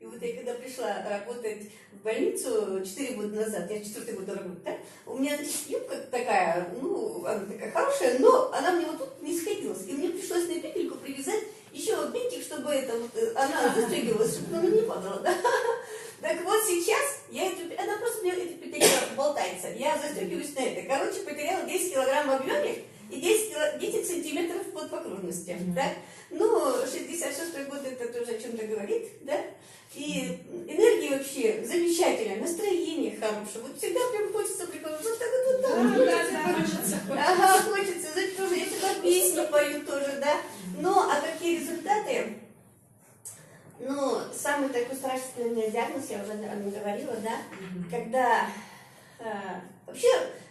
И вот я когда пришла работать в больницу 4 года назад, я 4-й год работаю, да, у меня юбка такая, ну, она такая хорошая, но она мне вот тут не сходилась. И мне пришлось на петельку привязать еще бинтик, чтобы это вот, она застегивалась, чтобы она не падала, да. Так вот сейчас я она просто у меня эта петелька болтается. Я застегиваюсь на это. Короче, потеряла 10 килограмм в объеме и 10 сантиметров в окружности. Да? Ну, 66-й год это тоже о чем-то говорит, да? И энергия вообще замечательная, настроение хорошее. Вот всегда прям хочется приходить. Вот так вот так. Хочется. Ага, хочется. Знаете, тоже я всегда песни пою тоже, да? Ну, а какие результаты? Ну, самый такой страшный для меня диагноз, я уже, наверное, говорила, да? Когда вообще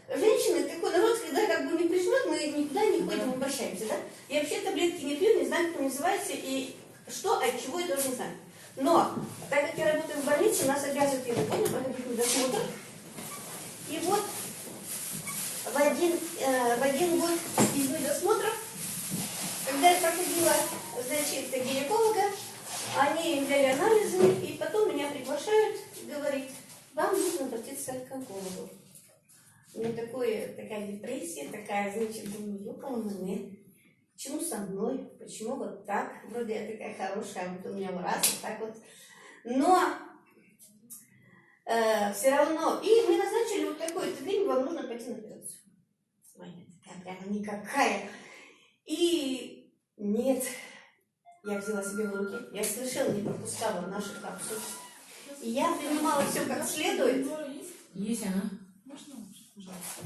женщины такой народ, когда как бы не прижмет, мы никуда не ходим, обращаемся, да? Я вообще таблетки не пью, не знаю, как называется, и что, от чего, я тоже не знаю. Но, так как я работаю в больнице, нас обязывают, я помню, проходить на досмотр. И вот в один год из медосмотров, когда я проходила, значит, гинеколога, они взяли анализы, и потом меня приглашают и говорят, вам нужно обратиться к онкологу. У меня такая депрессия, такая, значит, думаю, ёкала-мне, почему со мной, почему вот так, вроде я такая хорошая, а вот у меня раз, вот так вот. Но все равно, и мне назначили вот такой-то день, вам нужно пойти на операцию. Моя такая прямо никакая. И нет, я взяла себе в руки, я совершенно не пропускала наши капсулы. И я принимала все как следует. Есть она. Можно, пожалуйста.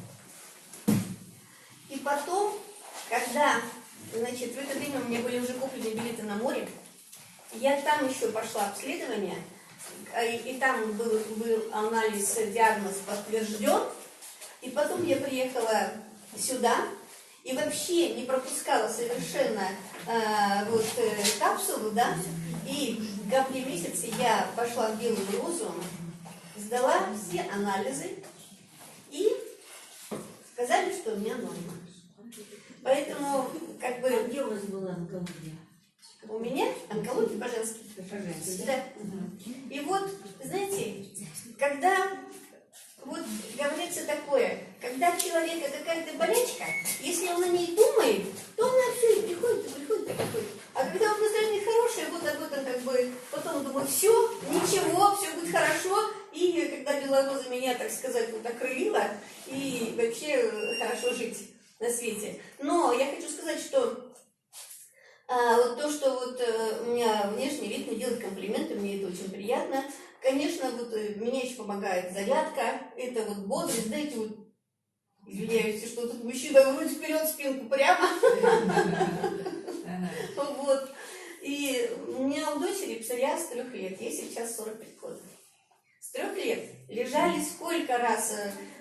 И потом, когда, значит, в это время у меня были уже куплены билеты на море, я там еще пошла обследование, и там был анализ, диагноз подтвержден. И потом я приехала сюда и вообще не пропускала совершенно капсулу, да. И в апреле месяце я пошла в Белую Розу, сдала все анализы и сказали, что у меня норма. Поэтому, как бы... Где у вас была онкология? У меня онкология по-женски. По-женски, да? И вот, знаете, когда вот говорится такое, когда у человека какая-то болячка, если он о ней думает, то она все и приходит, и приходит, и приходит. А когда вот настроение хорошее, вот об этом как бы потом думаю, все, ничего, все будет хорошо. И когда Белороза меня, так сказать, вот окрылила, и вообще хорошо жить на свете. Но я хочу сказать, что вот то, что вот у меня внешний вид, мне делают комплименты, мне это очень приятно. Конечно, вот мне еще помогает зарядка, это вот бодрость, знаете, вот, извиняюсь, что тут мужчина грудь вперед, спинку прямо. Вот. И у меня у дочери псориаз с 3 лет, ей сейчас 45 год. С 3 лет лежали сколько раз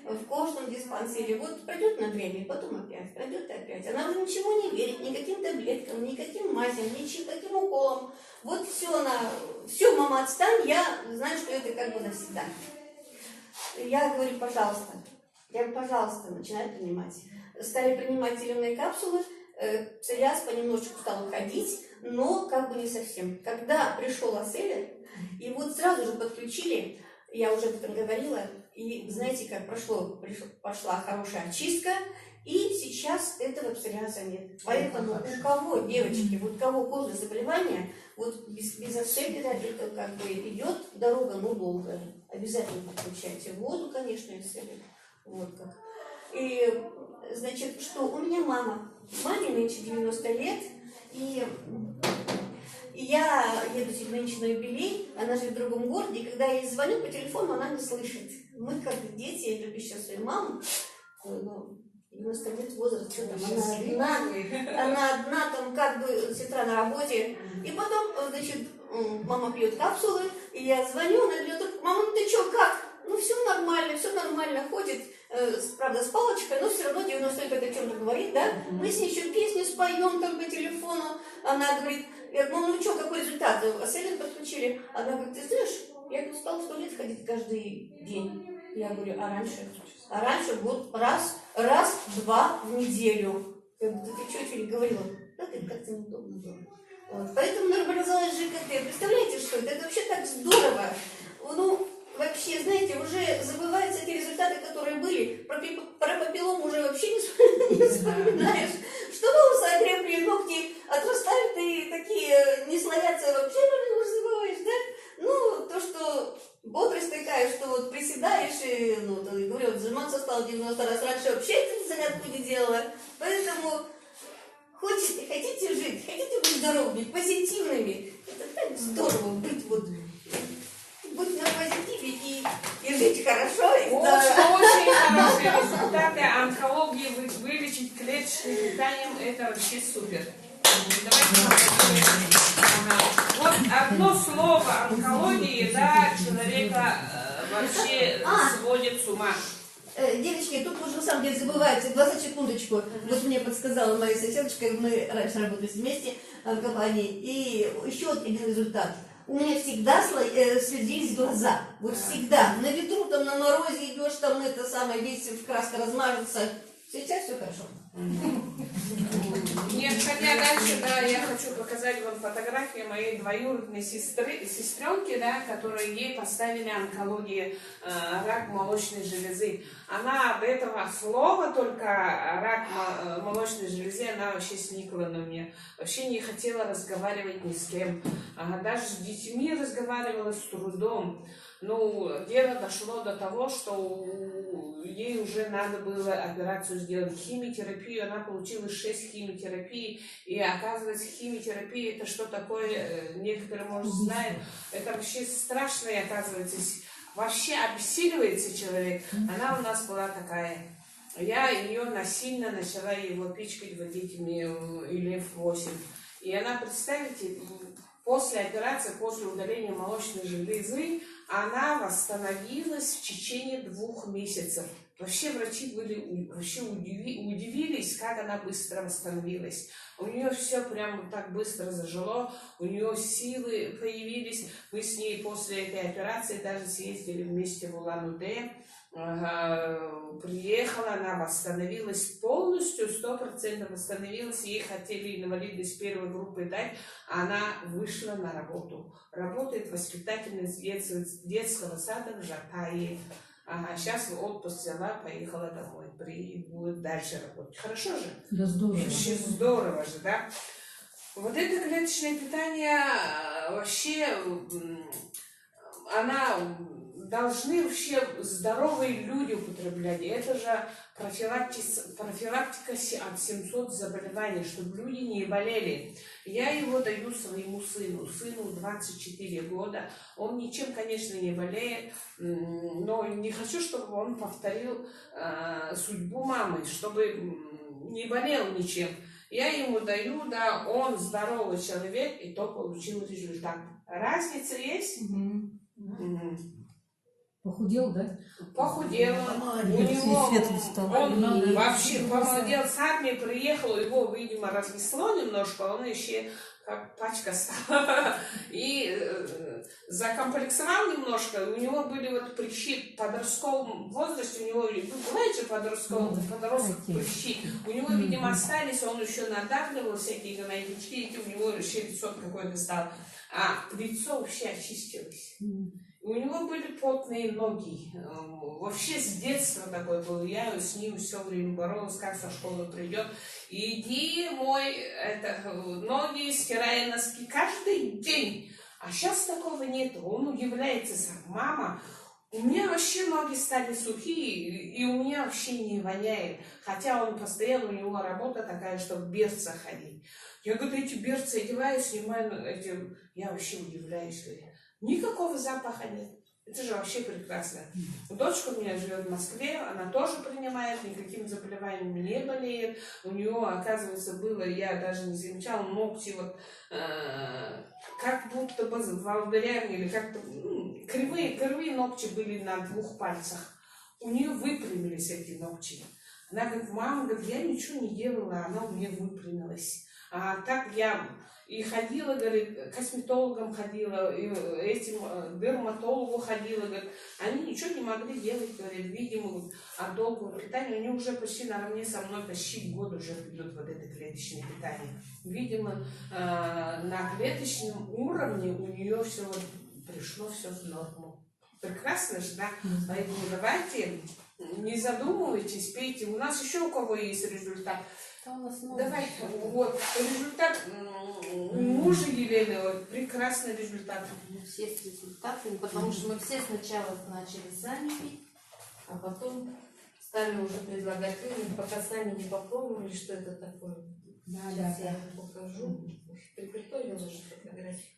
в кожном диспансере. Вот пройдет на время, потом опять, пройдет опять. Она уже ничего не верит, никаким таблеткам, никаким мазям, никаким уколам. Вот все, мама, отстань, я знаю, что это как бы навсегда. Я говорю, пожалуйста, начинаю принимать. Стали принимать зеленые капсулы, псориаз понемножечку стал уходить, но как бы не совсем. Когда пришел Аселлер, и вот сразу же подключили, я уже об этом говорила, и знаете, как пошла хорошая очистка, и сейчас этого псориаза нет. Поэтому у кого, девочки, вот у кого кожные заболевания, вот без Аселлера это как бы идет дорога, но долгая. Обязательно подключайте воду, конечно, Аселлер. Вот как. И, значит, что у меня маме нынче 90 лет, и я еду нынче на юбилей, она живет в другом городе, и когда я ей звоню по телефону, она не слышит. Мы как дети, я люблю сейчас свою маму, 90 лет возраст, что там, она одна, там как бы сестра на работе. И потом, значит, мама пьет капсулы, и я звоню, она говорит, мама, ну ты что, как? Ну все нормально, ходит, правда, с палочкой, но все равно 90 лет о чем-то говорит, да? Мы с ней еще песню споем там по телефону, она говорит, я говорю, ну что, какой результат? Аселлер подключили. Она говорит, ты знаешь, я стала 100 лет ходить каждый день. Я говорю, а раньше? А раньше вот раз-два в неделю. Я говорю, ты что не говорила? Да, ты как-то неудобно было. Вот. Поэтому нормализовалась ЖКТ. Представляете, что это? Это вообще так здорово. больше, ну, говорю, вот заниматься стала 90 раз. Раньше вообще эту зарядку не делала. Поэтому хотите жить, хотите быть здоровыми, позитивными. Это так здорово быть вот, быть на позитиве и жить хорошо. И Очень хорошие результаты. Онкологии вылечить клеточным питанием – это вообще супер. Давайте вот одно слово онкологии, да, человека вообще сводит с ума. Девочки, тут уже на самом деле забывается, 20 секундочку. Вот мне подсказала моя соседочка, мы раньше работали вместе в компании, и еще один результат. У меня всегда слезились глаза, вот всегда. На ветру, там, на морозе идешь, там, это самое, весь в краска размажется. Сейчас все хорошо. Не отходя дальше, да, я хочу показать вам фотографию моей двоюродной сестренки, да, которой ей поставили онкологию, рак молочной железы. Она до этого слова только рак молочной железы, она вообще сникла на меня. Вообще не хотела разговаривать ни с кем. Даже с детьми разговаривала с трудом. Ну, дело дошло до того, что ей уже надо было операцию сделать. Химиотерапию, она получила 6 химиотерапий. И оказывается, химиотерапия это что такое, некоторые, может, знают. Это вообще страшно, и оказывается, вообще обессиливается человек. Она у нас была такая. Я ее насильно начала его пичкать вот этими ИЛФ-8. И она, представьте, после операции, после удаления молочной железы, она восстановилась в течение 2 месяцев. Вообще врачи удивились, как она быстро восстановилась. У нее все прямо так быстро зажило, у нее силы появились. Мы с ней после этой операции даже съездили вместе в Улан-Удэ. Приехала, она восстановилась полностью, 100% восстановилась. Ей хотели инвалидность 1 группы дать, а она вышла на работу. Работает воспитательницей детского сада в Жатае. Сейчас в отпуск взяла, поехала домой. Будет дальше работать. Хорошо же? Да здорово. Вообще здорово же, да? Вот это клеточное питание вообще, она должны вообще здоровые люди употреблять. Это же профилактика от 700 заболеваний, чтобы люди не болели. Я его даю своему сыну. Сыну 24 года. Он ничем, конечно, не болеет, но не хочу, чтобы он повторил судьбу мамы, чтобы не болел ничем. Я ему даю, да, он здоровый человек, и то получил результат. Разница есть? Похудел, да? Похудел. У него он вообще помолодел, с армии приехал, его, видимо, разнесло немножко, он еще как пачка стала. И закомплексовал немножко. У него были вот прыщи в подростковом возрасте, у него бывает же подросток прыщи. У него, видимо, остались, он еще надавливал всякие генетические, и у него еще лицо какое-то стало. А лицо вообще очистилось. У него были потные ноги. Вообще с детства такой был. Я с ним все время боролась, как со школы придет. Иди мой ноги, стирая носки каждый день. А сейчас такого нет. Он удивляется сам. Мама, у меня вообще ноги стали сухие, и у меня вообще не воняет. Хотя он постоянно, у него работа такая, что в берцах ходить. Я говорю, эти берцы одеваю, снимаю, я вообще удивляюсь. Никакого запаха нет. Это же вообще прекрасно. Дочка у меня живет в Москве, она тоже принимает, никаким заболеванием не болеет. У нее, оказывается, было, я даже не замечала, ногти вот как будто бы волдырями или как-то кривые ногти были на 2 пальцах. У нее выпрямились эти ногти. Она говорит, мама, говорит, я ничего не делала, она у меня выпрямилась. А так я и ходила, говорит, к косметологам ходила, и этим дерматологу ходила, говорит, они ничего не могли делать, говорит, видимо, от долгого питания, они уже почти наравне со мной почти год уже ведут вот это клеточное питание. Видимо, на клеточном уровне у нее все вот пришло все в норму. Прекрасно же, да? Поэтому давайте, не задумывайтесь, пейте. У нас еще у кого есть результат? Давай, вот, результат мужа Елены, вот, прекрасный результат. Все с результатами, потому что мы все сначала начали сами пить, А потом стали уже предлагать людям, пока сами не попробовали, что это такое. Сейчас я вам покажу. Приготовила же фотографию.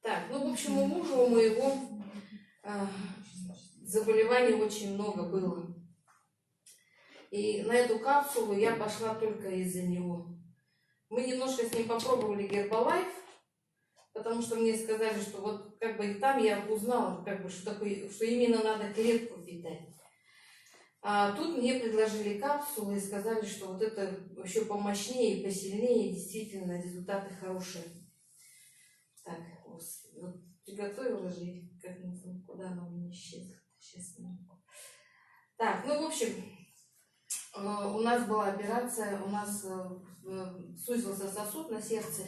Так, ну, в общем, у мужа у моего заболеваний очень много было. И на эту капсулу я пошла только из-за него. Мы немножко с ним попробовали Гербалайф, потому что мне сказали, что вот как бы и там я узнала, как бы, что такое, что именно надо клетку питать. А тут мне предложили капсулы и сказали, что вот это еще помощнее и посильнее, и действительно результаты хорошие. Так, вот приготовила же, как не знаю, куда она у меня исчезла. Сейчас не могу. Так, ну, в общем, у нас была операция, у нас сузился сосуд на сердце,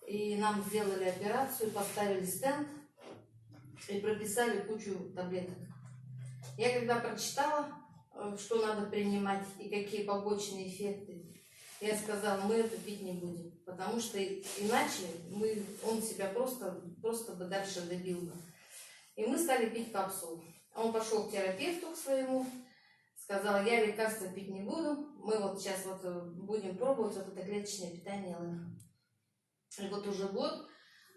и нам сделали операцию, поставили стенд и прописали кучу таблеток. Я когда прочитала, что надо принимать и какие побочные эффекты, я сказала, мы это пить не будем, потому что иначе он себя просто бы дальше добил бы. И мы стали пить капсулу. Он пошел к терапевту к своему, сказал, я лекарства пить не буду, мы вот сейчас вот будем пробовать вот это клеточное питание ЛФ. И вот уже год,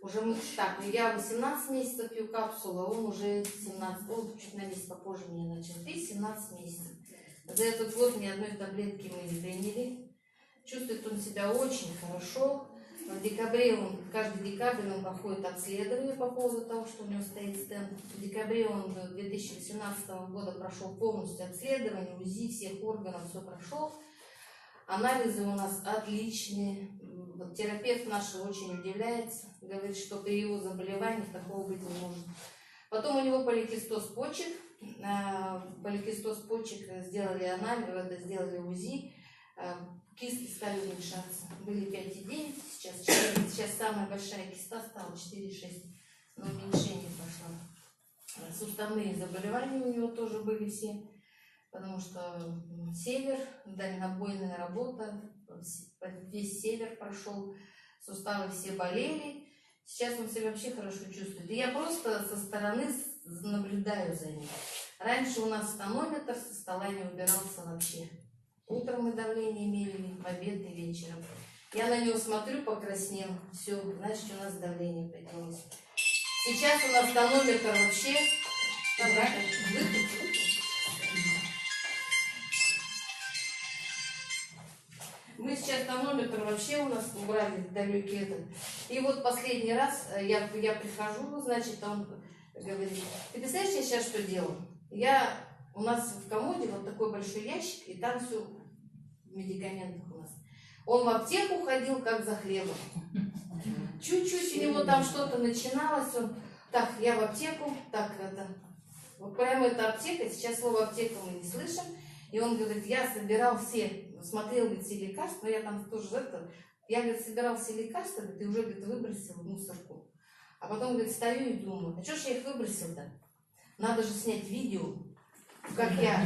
уже мы, так, я 18 месяцев пью капсулу, а он уже 17, он чуть на месяц попозже меня начал пить, 17 месяцев. За этот год ни одной таблетки мы не приняли. Чувствует он себя очень хорошо. В декабре каждый декабрь он проходит обследование по поводу того, что у него стоит стенд. В декабре он 2018 года прошел полностью обследование, УЗИ всех органов, все прошел. Анализы у нас отличные. Вот терапевт наш очень удивляется, говорит, что при его заболеваниях такого быть не может. Потом у него поликистоз почек. Поликистоз почек сделали анализ, сделали УЗИ. Кисты стали уменьшаться. Были 5,9, сейчас 4. Сейчас самая большая киста стала 4,6. Но уменьшение пошло. Суставные заболевания у него тоже были все. Потому что север, дальнобойная работа, весь север прошел, суставы все болели. Сейчас он себя вообще хорошо чувствует. И я просто со стороны наблюдаю за ним. Раньше у нас тонометр со стола не убирался вообще. Утром мы давление мерили, в обед и вечером. Я на него смотрю, покраснел. Все, значит, у нас давление поднялось. Сейчас у нас тонометр вообще... Мы сейчас тонометр вообще у нас убрали далекий этот. И вот последний раз я прихожу, значит, он говорит, ты представляешь, я сейчас что делаю? У нас в комоде вот такой большой ящик, и там все в медикаментах у нас. Он в аптеку ходил, как за хлебом. Чуть-чуть у него там что-то начиналось, он, так, я в аптеку, так, это, вот прямо эта аптека, сейчас слово аптека мы не слышим, и он говорит, я собирал все, смотрел, говорит, все лекарства, я там тоже это, я, говорит, собирал все лекарства, ты уже, говорит, выбросил в мусорку. А потом, говорит, стою и думаю, а что ж я их выбросил-то? Надо же снять видео, как я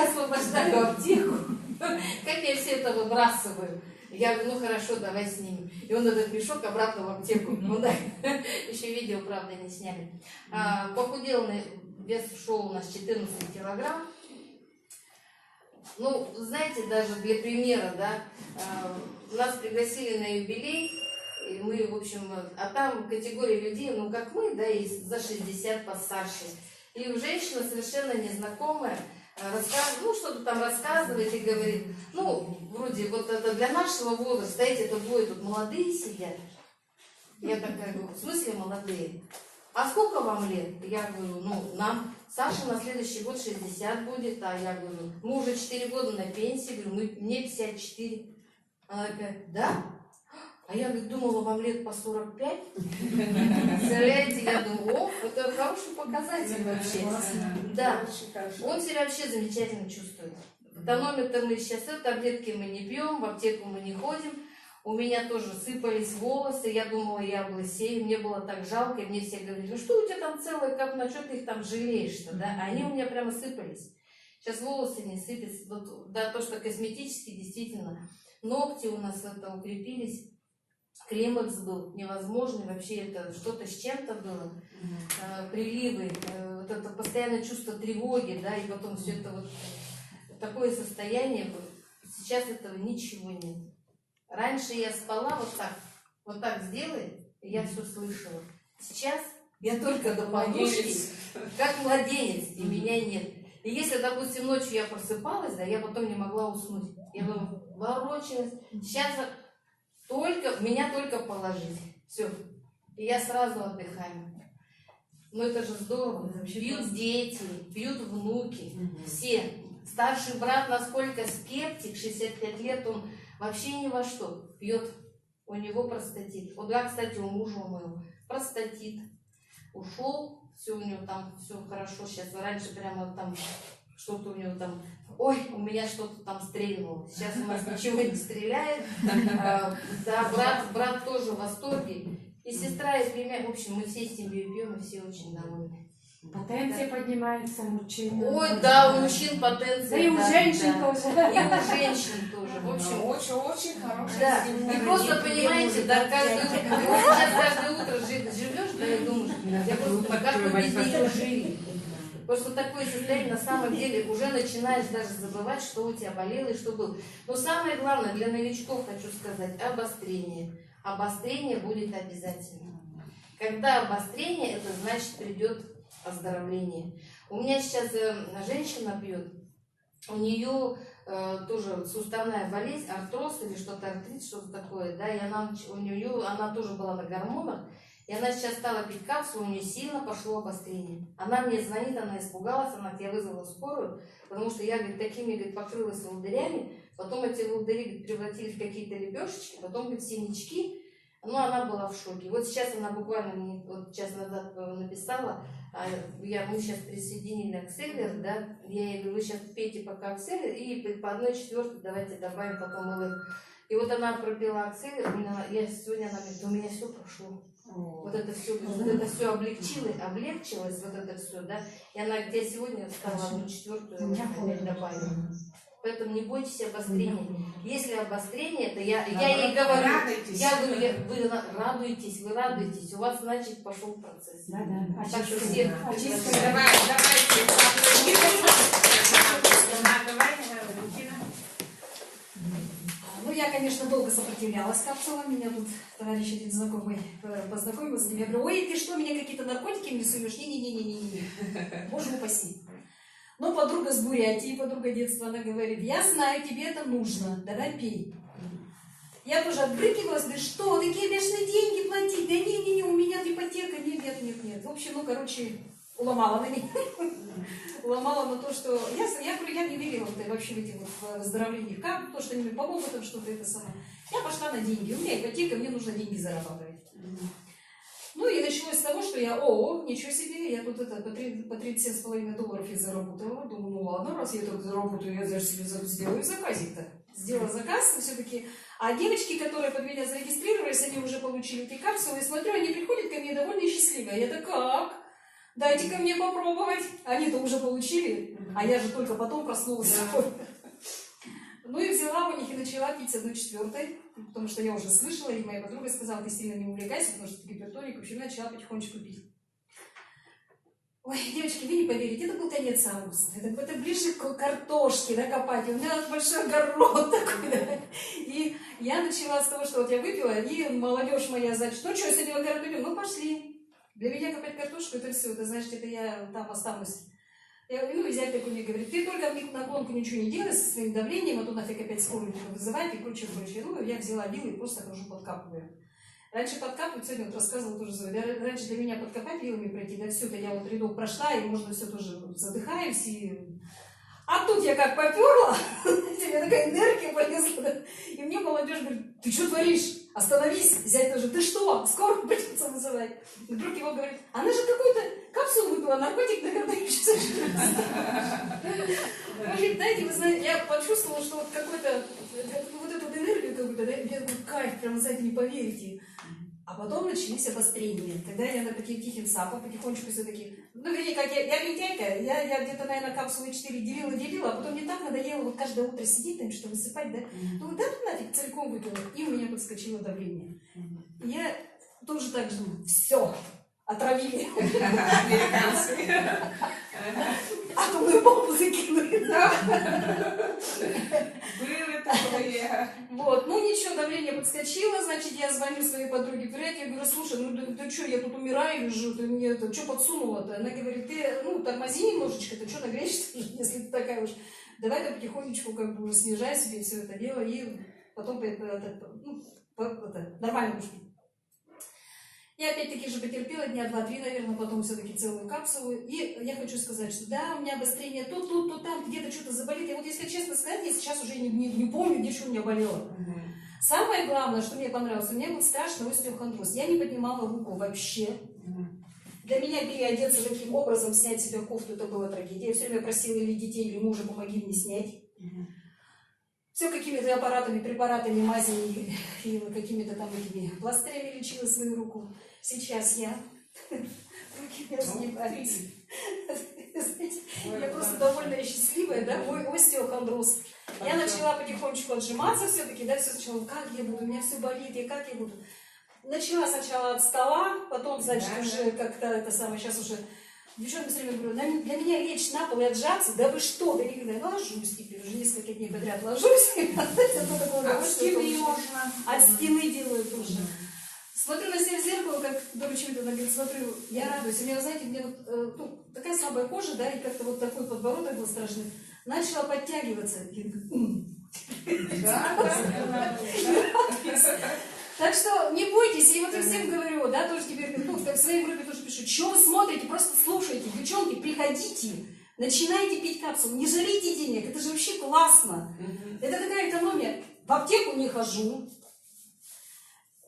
освобождаю аптеку, как я все это выбрасываю. Я говорю, ну хорошо, давай снимем. И он этот мешок обратно в аптеку. Ну да, еще видео, правда, не сняли. Похудел, вес ушел у нас 14 килограмм. Ну, знаете, даже для примера, да, нас пригласили на юбилей, и мы, в общем, а там категория людей, ну, как мы, да, и за 60 постарше. И женщина совершенно незнакомая, ну, что-то там рассказывает и говорит, ну, вроде, вот это для нашего возраста, эти это будет, тут молодые сидят. Я такая говорю, в смысле молодые? А сколько вам лет? Я говорю, ну, нам, Саша на следующий год 60 будет, а я говорю, мы уже 4 года на пенсии, говорю, мне 54. Она такая, да? А я, говорит, думала, вам лет по 45. Представляете, я думаю, о, это хороший показатель вообще. Да, он себя вообще замечательно чувствует. Тонометр мы сейчас, таблетки мы не пьем, в аптеку мы не ходим. У меня тоже сыпались волосы, я думала, я облысею, мне было так жалко, и мне все говорили, ну что у тебя там целая копна, что ты их там жалеешь-то, да? А они у меня прямо сыпались. Сейчас волосы не сыпятся, вот, да, то, что косметически, действительно, ногти у нас это укрепились. климакс был невозможный, вообще это что-то с чем-то было, приливы, вот это постоянное чувство тревоги, да, и потом все это вот такое состояние было. Сейчас этого ничего нет. Раньше я спала вот так сделай, и я все слышала. Сейчас я только до подушки, как младенец, и меня нет. И если, допустим, ночью я просыпалась, да, я потом не могла уснуть. Я потом ворочалась. Сейчас меня только положить. Все. И я сразу отдыхаю. Ну это же здорово. Пьют дети, пьют внуки, все. Старший брат, насколько скептик, 65 лет, он вообще ни во что пьет. У него простатит. Вот я, кстати, у мужа моего простатит. Ушел, все у него там, все хорошо. Сейчас раньше прямо там что-то у него там, ой, у меня что-то там стрельнуло. Сейчас у нас ничего не стреляет. Да, брат тоже в восторге. И сестра, и племянник. В общем, мы все с ним пьем, и все очень довольны. Потенция поднимается, мужчина. Ой, да, у мужчин потенция. Да и у женщин тоже. И у женщин тоже. В общем, очень хорошая. да. И просто понимаете, да, каждое утро живешь, да, и думаешь, я просто как бы без нее жили. Просто такое состояние, на самом деле, уже начинаешь даже забывать, что у тебя болело и что было. Но самое главное, для новичков хочу сказать, обострение. Обострение будет обязательно. Когда обострение, это значит придет оздоровление. У меня сейчас женщина пьет, у нее тоже суставная болезнь, артроз или что-то, артрит, что-то такое, да, и она тоже была на гормонах, и она сейчас стала пить капсулу, у нее сильно пошло обострение. Она мне звонит, она испугалась, я вызвала скорую, потому что я, говорит, такими, говорит, покрылась волдырями, потом эти волдыри, говорит, превратились в какие-то лепешечки, потом, говорит, синячки. Ну, она была в шоке. Вот сейчас она буквально мне вот час назад написала, мы сейчас присоединили акселер, да, я ей говорю, вы сейчас пейте пока акселер, и по 1/4 давайте добавим потом ЛФ. И вот она пропила акселер, сегодня она говорит, у меня все прошло. Вот это все облегчилось, вот это все, да. И она говорит, я сегодня стала 1/4 опять добавила. Поэтому не бойтесь обострения. Если обострение, то я ей говорю, вы радуетесь, у вас, значит, пошел процесс. Да. Так что всех Давайте. Ну, я, конечно, долго сопротивлялась капсулам. Меня тут товарищ один знакомый познакомил с ним. Я говорю, ой, ты что, меня какие-то наркотики мне суешь? Не-не-не. Боже упаси. Но подруга с Бурятии, подруга детства, она говорит, я знаю, тебе это нужно, давай пей. Я тоже отбрыкивалась, да что, такие бешеные деньги платить, да не, у меня ипотека, нет. В общем, уломала на меня. Уломала на то, что... Я не верила вообще в эти вот выздоровления, как то, что они мне помогут, там что-то это самое. Я пошла на деньги, у меня ипотека, мне нужно деньги зарабатывать. Ну и началось с того, что я, ничего себе, я тут по $37,5 я заработала. Думаю, ну ладно, раз я так заработаю, я даже себе сделаю заказик-то. Сделала заказ, все-таки. А девочки, которые под меня зарегистрировались, они уже получили эти капсулы. И смотрю, они приходят ко мне довольно счастливые. Я так, как? Дайте ко мне попробовать. Они-то уже получили, а я же только потом проснулась. Ну и взяла у них и начала пить с 1/4, потому что я уже слышала, и моя подруга сказала, ты сильно не увлекайся, потому что ты гипертоник. В общем, начала потихонечку пить. Ой, девочки, вы не поверите, это был конец августа. Это ближе к картошке, да, копать. У меня большой огород такой, да. И я начала с того, что вот я выпила, и молодежь моя, значит, ну что, сегодня в огород идем? Ну пошли. Для меня копать картошку, это все, это значит, это я там останусь. И зять такой мне говорит, ты только на гонку ничего не делай со своим давлением, а то нафиг опять скорую вызывать и прочее. Ну, я взяла вилы и просто хожу подкапываю. Раньше подкапывать, сегодня вот рассказывала тоже Зоя, раньше для меня подкопать вилами пройти, да все, я вот рядок прошла, и можно все тоже задыхаюсь. А тут я как поперла, у меня такая энергия полезла, и мне молодежь говорит, ты что творишь? Остановись, зять тоже, ты что? Скоро придется вызывать. И вдруг его говорит, она же какую-то капсулу выпила, наркотик, наверное, еще может, дайте, вы знаете, я почувствовала, что вот какой-то, вот эту энергию какую-то, да, я такой кайф, прям, знаете, не поверите. А потом начались обострения, когда я на таким тихим сапом потихонечку все-таки, вернее, как я лентяйка, я где-то, наверное, капсулы 4 делила, а потом мне так надоело вот каждое утро сидеть, там что высыпать, да, думаю, да ну нафиг, целиком выпила, и у меня подскочило давление. Я тоже так же думаю, все, отравили. Американцы. Атомную бомбу закинули. Было такое. Вот, ну ничего, давление подскочило, значит, я звоню своей подруге Пират, я говорю, слушай, ну ты что, я тут умираю, лежу, ты мне это, что подсунула-то? Она говорит, ты, ну, тормози немножечко, ты что, нагреешься, если ты такая уж, давай-ка потихонечку как бы уже снижай себе все это дело, и потом нормально будешь. Я опять-таки же потерпела дня 2-3, наверное, потом все-таки целую капсулу. И я хочу сказать, что да, у меня обострение то тут, то там, где-то что-то заболит. И вот если честно сказать, я сейчас уже не помню, где что у меня болело. Самое главное, что мне понравилось, у меня был страшный остеохондроз. Я не поднимала руку вообще. Для меня переодеться таким образом, снять себе кофту, это была трагедия. Я все время просила или детей, или мужа, помоги мне снять. Все какими-то аппаратами, препаратами, мазями и какими-то там этими пластырями лечила свою руку. Сейчас я руки не разгибаются. Я просто довольно счастливая, да, мой остеохондроз. Я начала потихонечку отжиматься все-таки, да, все сначала, как я буду, у меня все болит, как я буду. Начала сначала от стола, потом, значит, уже как-то это самое, сейчас уже девчонкам все время говорю, для меня лечь на пол и отжаться, да вы что, да никогда, я ложусь теперь, уже несколько дней подряд ложусь, От стены можно. От стены делаю тоже. Смотрю на себя в зеркало, как дурачевит, она говорит, смотрю, я радуюсь, у меня, знаете, мне вот ну, такая слабая кожа, да, и как-то вот такой подбородок был страшный, начала подтягиваться. Так что не бойтесь, и вот я всем говорю, да, тоже теперь, ну, в своей группе тоже пишу, что вы смотрите, просто слушайте, девчонки, приходите, начинайте пить капсулу, не жалейте денег, это же вообще классно. Это такая экономия. В аптеку не хожу,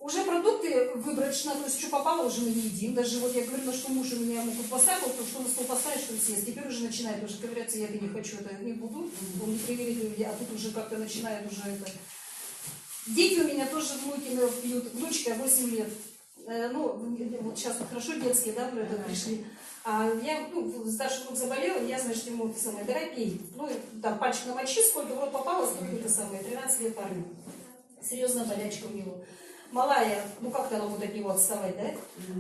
уже продукты выборочно, то есть что попало, уже мы не едим. Даже вот я говорила, что муж у меня ему поставил, то что на стол поставить, что съесть. Теперь уже начинает, уже ковыряться, я это не хочу, это не буду, он не приверит, а тут уже как-то начинает уже это. Дети у меня тоже внуки пьют, внучка 8 лет. Ну, вот сейчас вот хорошо детские, да, это пришли. А я, ну, старший внук заболел, я, значит, ему это самое, давай пей. Ну, там пальчик намочи, сколько в рот попало, столько это самое, 13 лет парню. Серьезная болячка у него. Малая, ну как-то она будет от него отставать, да?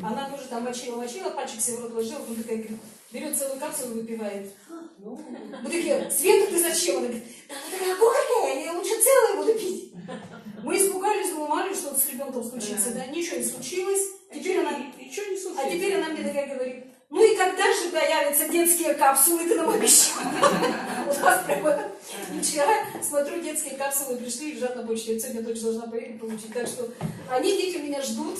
Она тоже там мочила, пальчик себе в рот ложила, ну такая, говорит, берет целую капсулу и выпивает. Мы такие, Света, ты зачем? Она говорит, да она такая горькая, я лучше целую буду пить. Мы испугались, думали, что с ребенком случится, да? Ничего не случилось. Теперь она... Ничего не случилось. А теперь она мне такая говорит, ну и когда же появятся детские капсулы, ты нам обещал? У нас прямо вчера, смотрю, детские капсулы пришли и лежат на почте. Я сегодня дочь должна поехать получить. Так что они, дети, меня ждут.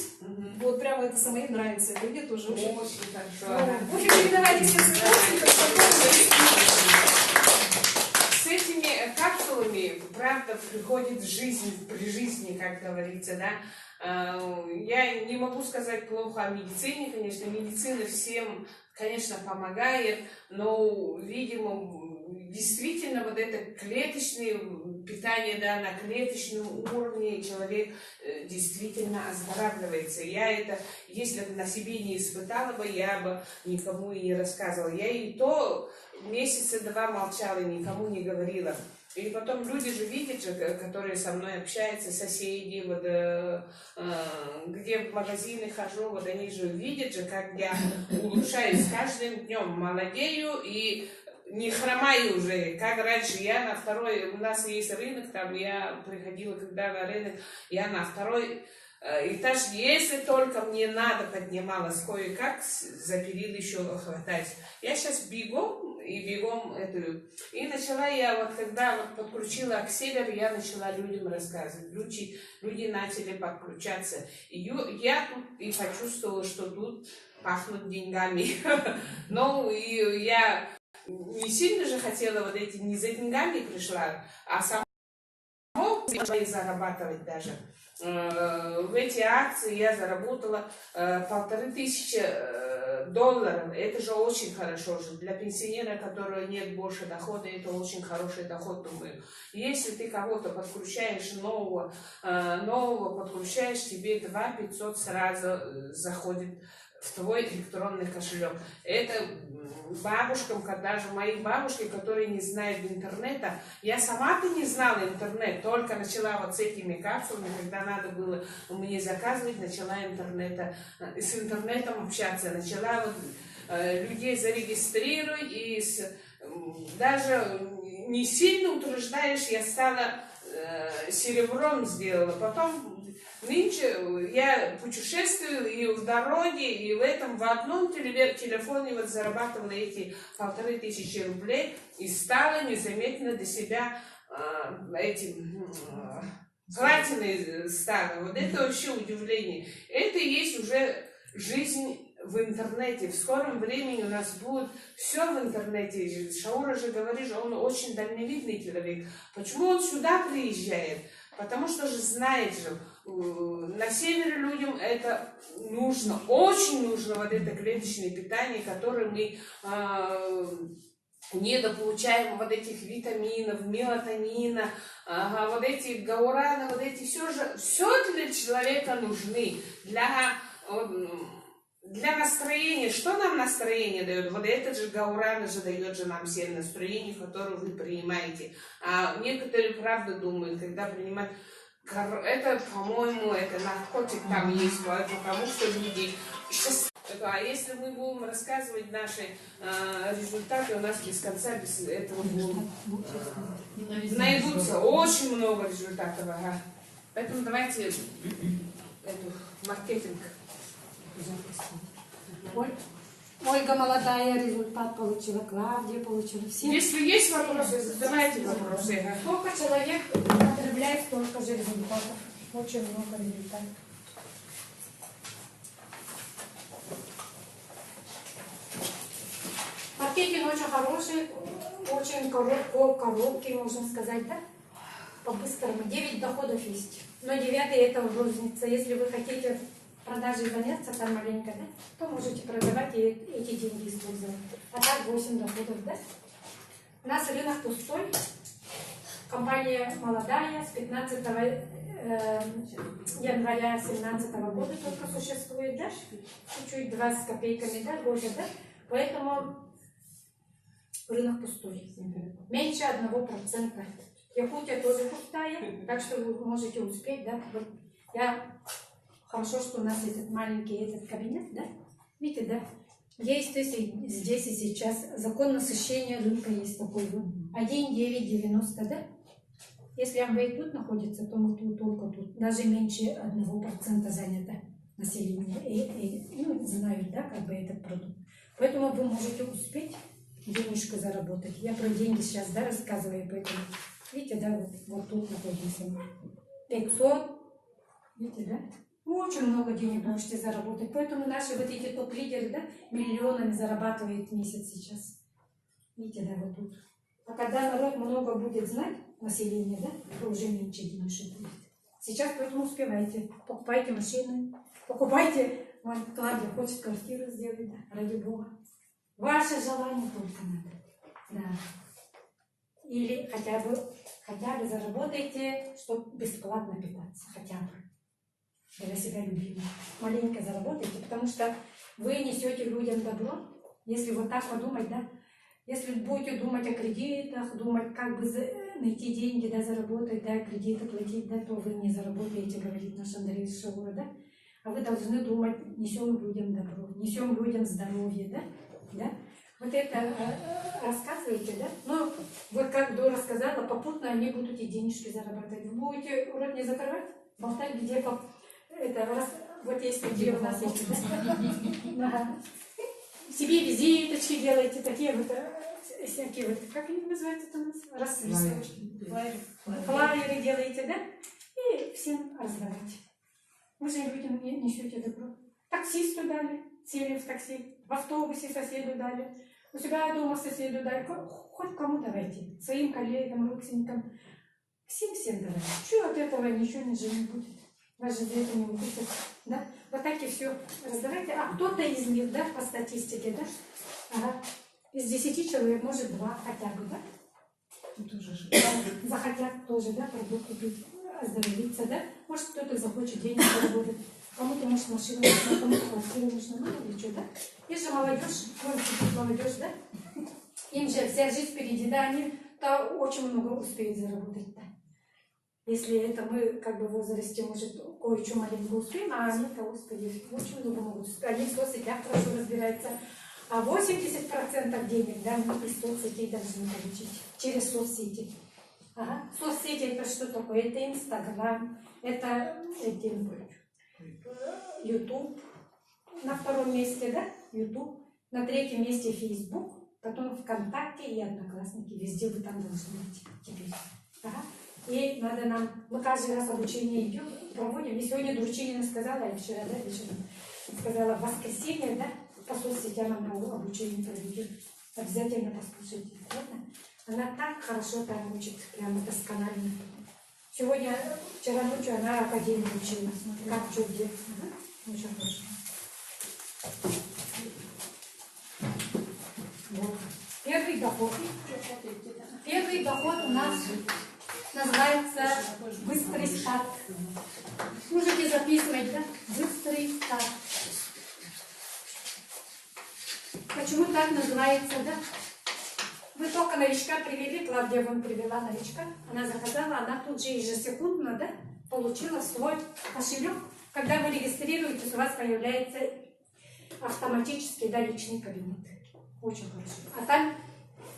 Вот прямо это самое им нравится. Это мне тоже очень хорошо. В общем, передавайте всем с этими капсулами, правда, приходит жизнь, при жизни, как говорится, да. Я не могу сказать плохо о медицине, конечно, медицина всем, конечно, помогает, но, видимо, действительно вот это клеточное питание, да, на клеточном уровне человек действительно оздоравливается. Я это, если бы на себе не испытала бы, я бы никому и не рассказывала. Я и то месяца 2 молчала, никому не говорила. И потом люди же видят, которые со мной общаются, соседи, вот, где в магазины хожу, вот они же видят же, как я улучшаюсь с каждым днем, молодею и не хромаю уже, как раньше. Я на второй, у нас есть рынок, там я приходила, когда на рынок, я на второй этаж, если только мне надо, поднималась кое-как, за перил еще хватать. Я сейчас бегом эту. И начала я, вот когда вот подключила акселер, я начала людям рассказывать. Люди начали подключаться. И я тут и почувствовала, что тут пахнут деньгами. Ну, и я не сильно же хотела вот эти, не за деньгами пришла, а сама зарабатывать даже. В эти акции я заработала $1500. Это же очень хорошо же. Для пенсионера, которого нет больше дохода, это очень хороший доход, думаю. Если ты кого-то подключаешь нового подключаешь, тебе 2500 сразу заходит в твой электронный кошелек. Это бабушкам, даже моей бабушке, которые не знают интернета, я сама-то не знала интернет, только начала вот с этими капсулами, когда надо было мне заказывать, начала с интернетом общаться, начала людей зарегистрировать, и даже не сильно утруждаешь, я стала серебром сделала. Потом нынче я путешествую и в дороге, и в одном телефоне зарабатывала эти 1500 рублей и стала незаметно для себя платиной стала. Вот это вообще удивление. Это и есть уже жизнь в интернете. В скором времени у нас будет все в интернете. Шаура же говорит, что он очень дальновидный человек. Почему он сюда приезжает? Потому что же знает же, на севере людям это нужно, очень нужно вот это клеточное питание, которое мы недополучаем, вот этих витаминов, мелатонина, вот эти гаураны, вот эти все для человека нужны, для настроения. Что нам настроение дает? Вот этот же гауран же дает же нам все настроение, которое вы принимаете. А некоторые, правда, думают, когда принимают, это, по-моему, это наркотик там есть, потому что люди сейчас... А если мы будем рассказывать наши результаты, у нас без конца, без этого найдутся очень много результатов. Ага. Поэтому давайте маркетинг. Ольга молодая, результат получила, Клавдия получила, все. Если есть вопросы, задавайте вопросы. Сколько человек потребляет, столько же результатов. Очень много результатов. Маркетинг очень хороший, очень короткий, можно сказать, да? По-быстрому. 9 доходов есть. Но 9 это розница. Если вы хотите продажей заняться там маленько, да, то можете продавать и эти деньги использовать. А так 8 доходов, да? У нас рынок пустой. Компания молодая, с 15 января 2017 года только существует, да? Чуть-чуть 20 с копейками, да, года, да? Поэтому рынок пустой. Меньше 1%. Якутия тоже пустая, так что вы можете успеть, да? Хорошо, что у нас этот маленький кабинет, да? Видите, да? Действует здесь и сейчас. Закон насыщения рынка есть такой вот. 1,990, да? Если Амвей тут находится, то мы тут только тут. Даже меньше 1% занято население. И знают, да, как бы этот продукт. Поэтому вы можете успеть денежку заработать. Я про деньги сейчас, да, рассказываю, поэтому, видите, да, вот тут находимся. 500, видите, да? Очень много денег можете заработать. Поэтому наши вот эти топ-лидеры, да, миллионами зарабатывают в месяц сейчас. Видите, да, вот тут. А когда народ много будет знать, население, да, то уже меньше денежек будет. Сейчас поэтому успевайте. Покупайте машины, покупайте. Вон, Клавдия хочет квартиру сделать, да, ради Бога. Ваше желание только надо. Да. Или хотя бы заработайте, чтобы бесплатно питаться. Хотя бы. Для себя любимого. Маленько заработайте, потому что вы несете людям добро. Если вот так подумать, да, если будете думать о кредитах, думать, как бы найти деньги, да, заработать, да, кредиты платить, да, то вы не заработаете, говорит наш Андрей Шаура, да. А вы должны думать, несем людям добро, несем людям здоровье, да, да. Вот это рассказываете, да? Но вот как Дора сказала, попутно они будут и денежки зарабатывать. Вы будете рот не закрывать, болтать где вот есть где у нас есть. Да. Себе визиточки делаете, такие вот всякие вот, как они называются у нас? Флайеры делаете, да? И всем раздавайте. Вы же людям несете добро. Таксисту дали, сели в такси, в автобусе соседу дали, у себя дома соседу дали, хоть кому давайте, своим коллегам, родственникам, всем давайте. Чего от этого ничего не будет? Вас же за это не укусят, да? Вот так и все раздавайте. А кто-то из них, да, по статистике, да? Ага. Из 10 человек, может, 2 хотя бы, да? Захотят тоже, да, продукт купить, оздоровиться, да? Может, кто-то захочет денег заработать. Кому-то, может, машину нужна, кому-то квартиру нужна, ну или что, да? Есть же молодежь, молодежь, да? Им же вся жизнь впереди, да, они-то очень много успеют заработать, да? Если это мы как бы в возрасте, может, кое-что маленько успеем, а они-то, господи, очень много могут. Они в соцсетях хорошо разбираются. А 80% денег, да, мы из соцсетей должны получить. Через соцсети. Ага. Соцсети это что такое? Это Инстаграм, это YouTube на втором месте, да? YouTube. На третьем месте Facebook, потом ВКонтакте и Одноклассники. Везде вы там должны быть теперь. Ага. И надо нам, мы каждый раз обучение идем, проводим. И сегодня Дурчинина сказала, и вчера, да, вечером, сказала, в воскресенье, да, по соцсетям она обучение проведет. Обязательно послушайте. Ладно? Она так хорошо там учит, прямо досконально. Сегодня, вчера ночью она академию учила. Как, что, где. Очень хорошо. Вот. Первый доход. Первый доход у нас называется «Быстрый старт». Можете записывать, да? «Быстрый старт». Почему так называется, да? Вы только новичка привели, Клавдия вон привела новичка, она заказала, она тут же ежесекундно, да, получила свой кошелек. Когда вы регистрируетесь, у вас появляется автоматически, да, личный кабинет. Очень хорошо. А там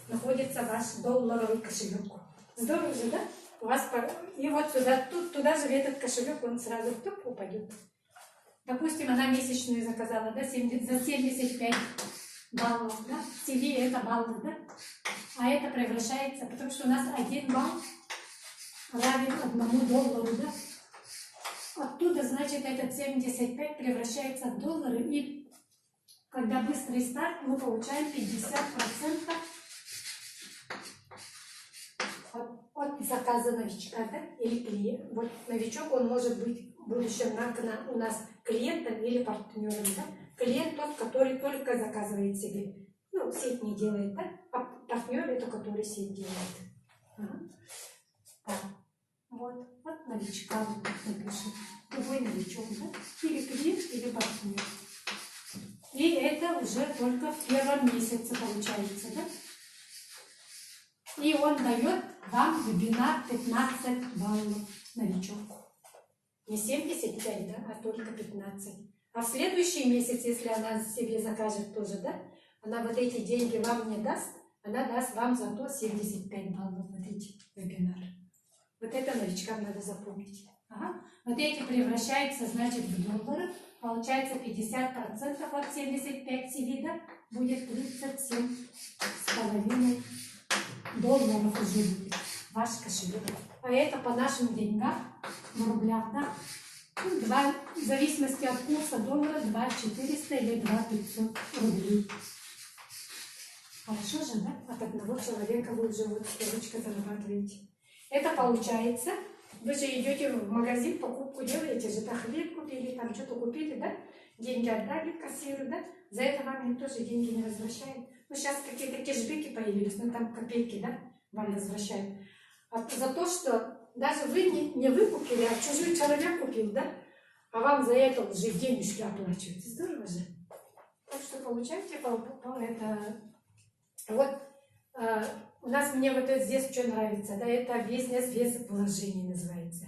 находится ваш долларовый кошелек. Здорово же, да? У вас и вот сюда, туда же в этот кошелек он сразу туп упадет. Допустим, она месячную заказала, да, за 75 баллов, да? CV это баллы, да? А это превращается, потому что у нас 1 балл равен $1, да? Оттуда, значит, этот 75 превращается в доллары, и когда быстрый старт, мы получаем 50% от заказа новичка, да? Или клиент. Вот новичок, он может быть в будущем у нас клиентом или партнером, да? Клиент тот, который только заказывает себе. Ну, сеть не делает, да? А партнер это, который сеть делает. Ага. Так. Вот новичка напишем. Любой новичок, да? Или клиент, или партнер. И это уже только в первом месяце получается, да? И он дает вам вебинар 15 баллов новичок. Не 75, да, а только 15. А в следующий месяц, если она себе закажет тоже, да, она вот эти деньги вам не даст, она даст вам зато 75 баллов, вот эти вебинары. Вот это новичкам надо запомнить. Ага. Вот эти превращаются, значит, в доллары. Получается 50% от 75 CV, да, будет 37,5 долларов уже будет ваш кошелек. А это по нашим деньгам, в рублях, да, в зависимости от курса доллара 2 400 или 2 500 рублей. Хорошо же, да? От одного человека вы уже вот столочка зарабатываете. Это получается, вы же идете в магазин, покупку делаете же, да, хлеб купили, там что-то купили, да? Деньги отдали кассиру, да? За это вам никто же деньги не возвращает. Ну, сейчас какие-то кэшбэки появились, ну, там копейки, да, вам возвращают. А за то, что даже вы не вы купили, а чужой человек купил, да? А вам за это уже денежки оплачивают. Здорово же. Так что получайте это. Вот у нас, мне вот здесь что нравится, да, это бизнес без вложений называется.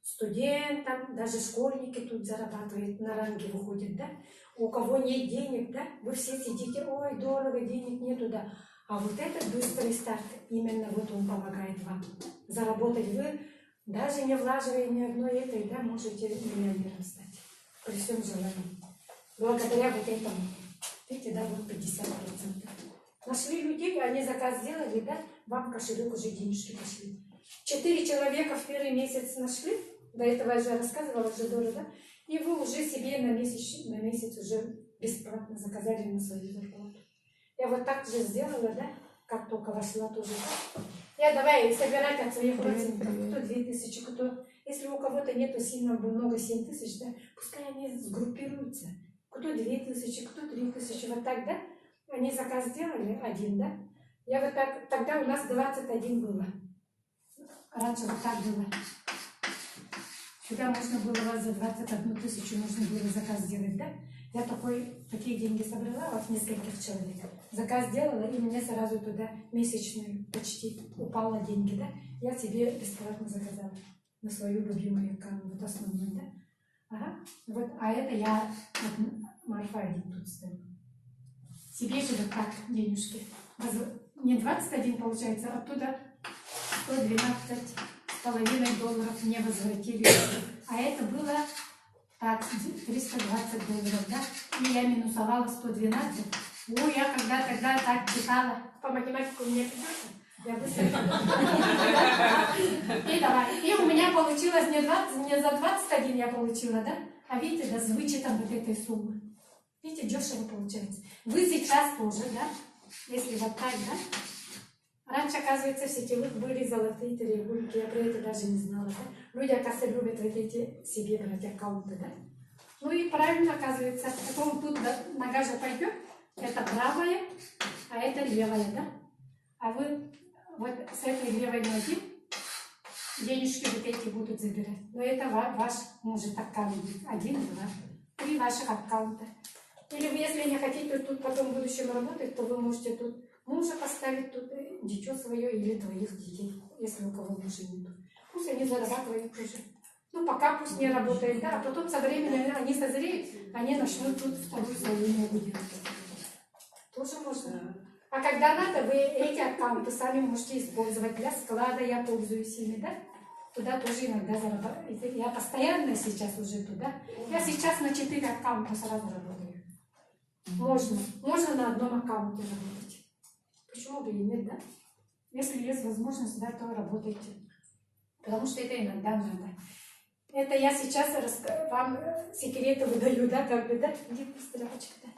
Студентам, даже школьники тут зарабатывают, на ранге выходят, да. У кого нет денег, да, вы все сидите, ой, дорого, денег нету, да. А вот этот быстрый старт, именно вот он помогает вам заработать. Вы, даже не влаживая ни одной этой, да, можете миллионером стать. При всем желании. Благодаря вот этому. Видите, да, вот 50%. Нашли людей, они заказ сделали, да, вам в кошелек уже денежки пошли. 4 человека в первый месяц нашли, до этого я уже рассказывала, уже дорого, да, и вы уже себе на месяц уже бесплатно заказали на свою зарплату. Я вот так же сделала, да, как только вошла тоже. Я давай собирать от своих родственников, кто 2000, кто, если у кого-то нету сильно много 7000, да, пускай они сгруппируются, кто 2000, кто 3000, вот так, да. Они заказ сделали один, да? Я вот так, тогда у нас 21 было. Раньше вот так было. Сюда можно было вас за 21 тысячу нужно было заказ сделать, да? Я такие деньги собрала от нескольких человек. Заказ сделала, и мне сразу туда месячную почти упало деньги, да? Я себе бесплатно заказала. на свою любимую аккаунт, вот основной, да? Ага. Вот, а это я Марфа один тут ставлю. Себе же вот так денежки. Не 21 получается, а оттуда 112,5 долларов мне возвратили. А это было так, 320 долларов, да? И я минусовала 112. Ой, я когда тогда так читала, по математике у меня придется. Я быстро. И давай. И у меня получилось не за 21 я получила, да? А видите, да, с вычетом вот этой суммы. Видите, дешево получается. Вы сейчас тоже, да? Если вот так, да? Раньше, оказывается, в сетевых были золотые треугольники, я про это даже не знала, да? Люди, оказывается, любят вот эти себе брать аккаунты, да? Ну и правильно, оказывается, потом тут нога же пойдет, это правая, а это левая, да? А вы вот с этой левой ноги денежки вот эти будут забирать. Но это ваш, может, аккаунт. 1, 2, 3 ваших аккаунта. Или вы, если не хотите тут потом в будущем работать, то вы можете тут мужа поставить, тут дитё свое или двоих детей, если у кого мужа нет. Пусть они зарабатывают уже. Ну, пока пусть не работает, да, а потом со временем они созреют, они начнут тут вторую свою ногу делать. Тоже можно. А когда надо, вы эти аккаунты сами можете использовать для склада, я пользуюсь ими, да? Туда тоже иногда зарабатываю. Я постоянно сейчас уже туда. Я сейчас на 4 аккаунта сразу работаю. Можно. Можно на одном аккаунте работать. Почему бы и нет, да? Если есть возможность, да, то работайте. Потому что это иногда надо. Это я сейчас вам секреты выдаю, да, как бы, да? Иди, стрелочка, да.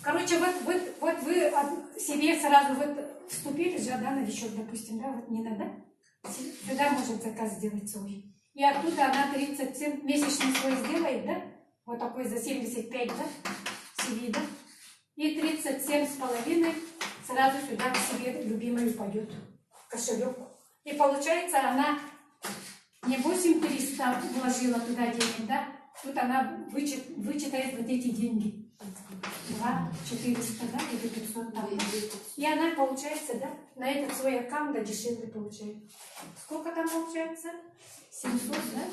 Короче, вот вы себе сразу вот вступили же, да, новичок, допустим, да, вот не надо. Сюда может заказ сделать свой. И оттуда она 37 месячный свой сделает, да? Вот такой за 75, да? CV, да? И 37,5 сразу сюда к себе любимой упадет в кошелек. И получается, она не 8300 вложила туда денег, да? Тут она вычитает вот эти деньги. 400, да, или 500 там, да? И она, получается, да, на этот свой аккаунт, да, дешевле получает. Сколько там получается? 700, да?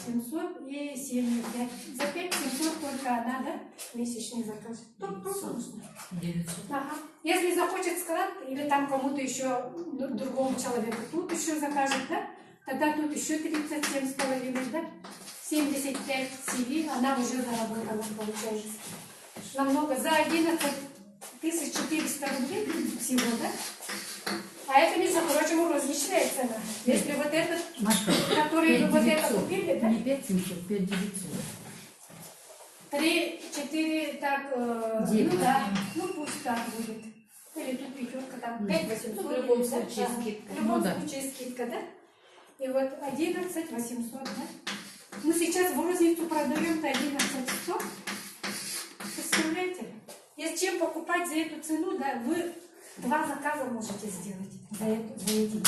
700 и 75. За 5700 только она, да, месячный заказ. Тут нужно. 900. Ага. Если захочет склад, или там кому-то еще, другому человеку тут еще закажет, да, тогда тут еще 37,5, да? 75 CV, она уже заработала, получается. Намного, за 11 400 рублей всего, да? А это, между прочим, розничная цена. Если вот этот, который вы вот это купили, да? Не 5700, 5900. 3, 4, так, ну да, ну пусть так будет. Или тут пятерка, там 5800. В любом случае скидка. В любом случае скидка, да? И вот 11800, да? Мы сейчас в розницу продаем-то 11100. Представляете? Если чем покупать за эту цену, да, вы 2 заказа можете сделать за эти деньги.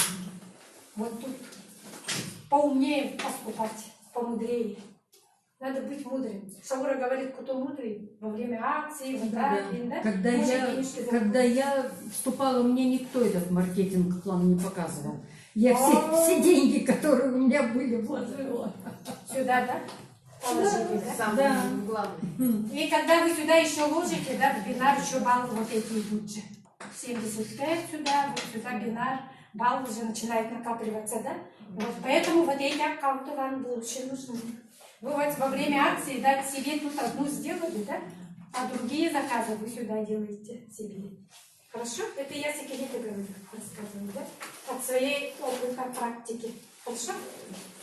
Вот тут поумнее поступать, помудрее. Надо быть мудрым. Шаура говорит, кто мудрый во время акции, вот так, да? Когда я вступала, мне никто этот маркетинг-план не показывал. Я все деньги, которые у меня были, вложила. Сюда, да? Положили, да? Самое главное. И когда вы сюда еще ложите, да, в бинар еще баллы вот эти идут же. 75 сюда, вот сюда бинар, балл уже начинает накапливаться, да? Вот поэтому вот эти аккаунты вам лучше нужны. Вы вот во время акции, да, себе тут одну сделали, да? А другие заказы вы сюда делаете себе. Хорошо? Это я секреты говорю, рассказываю, да? От своей опыта практики. Хорошо?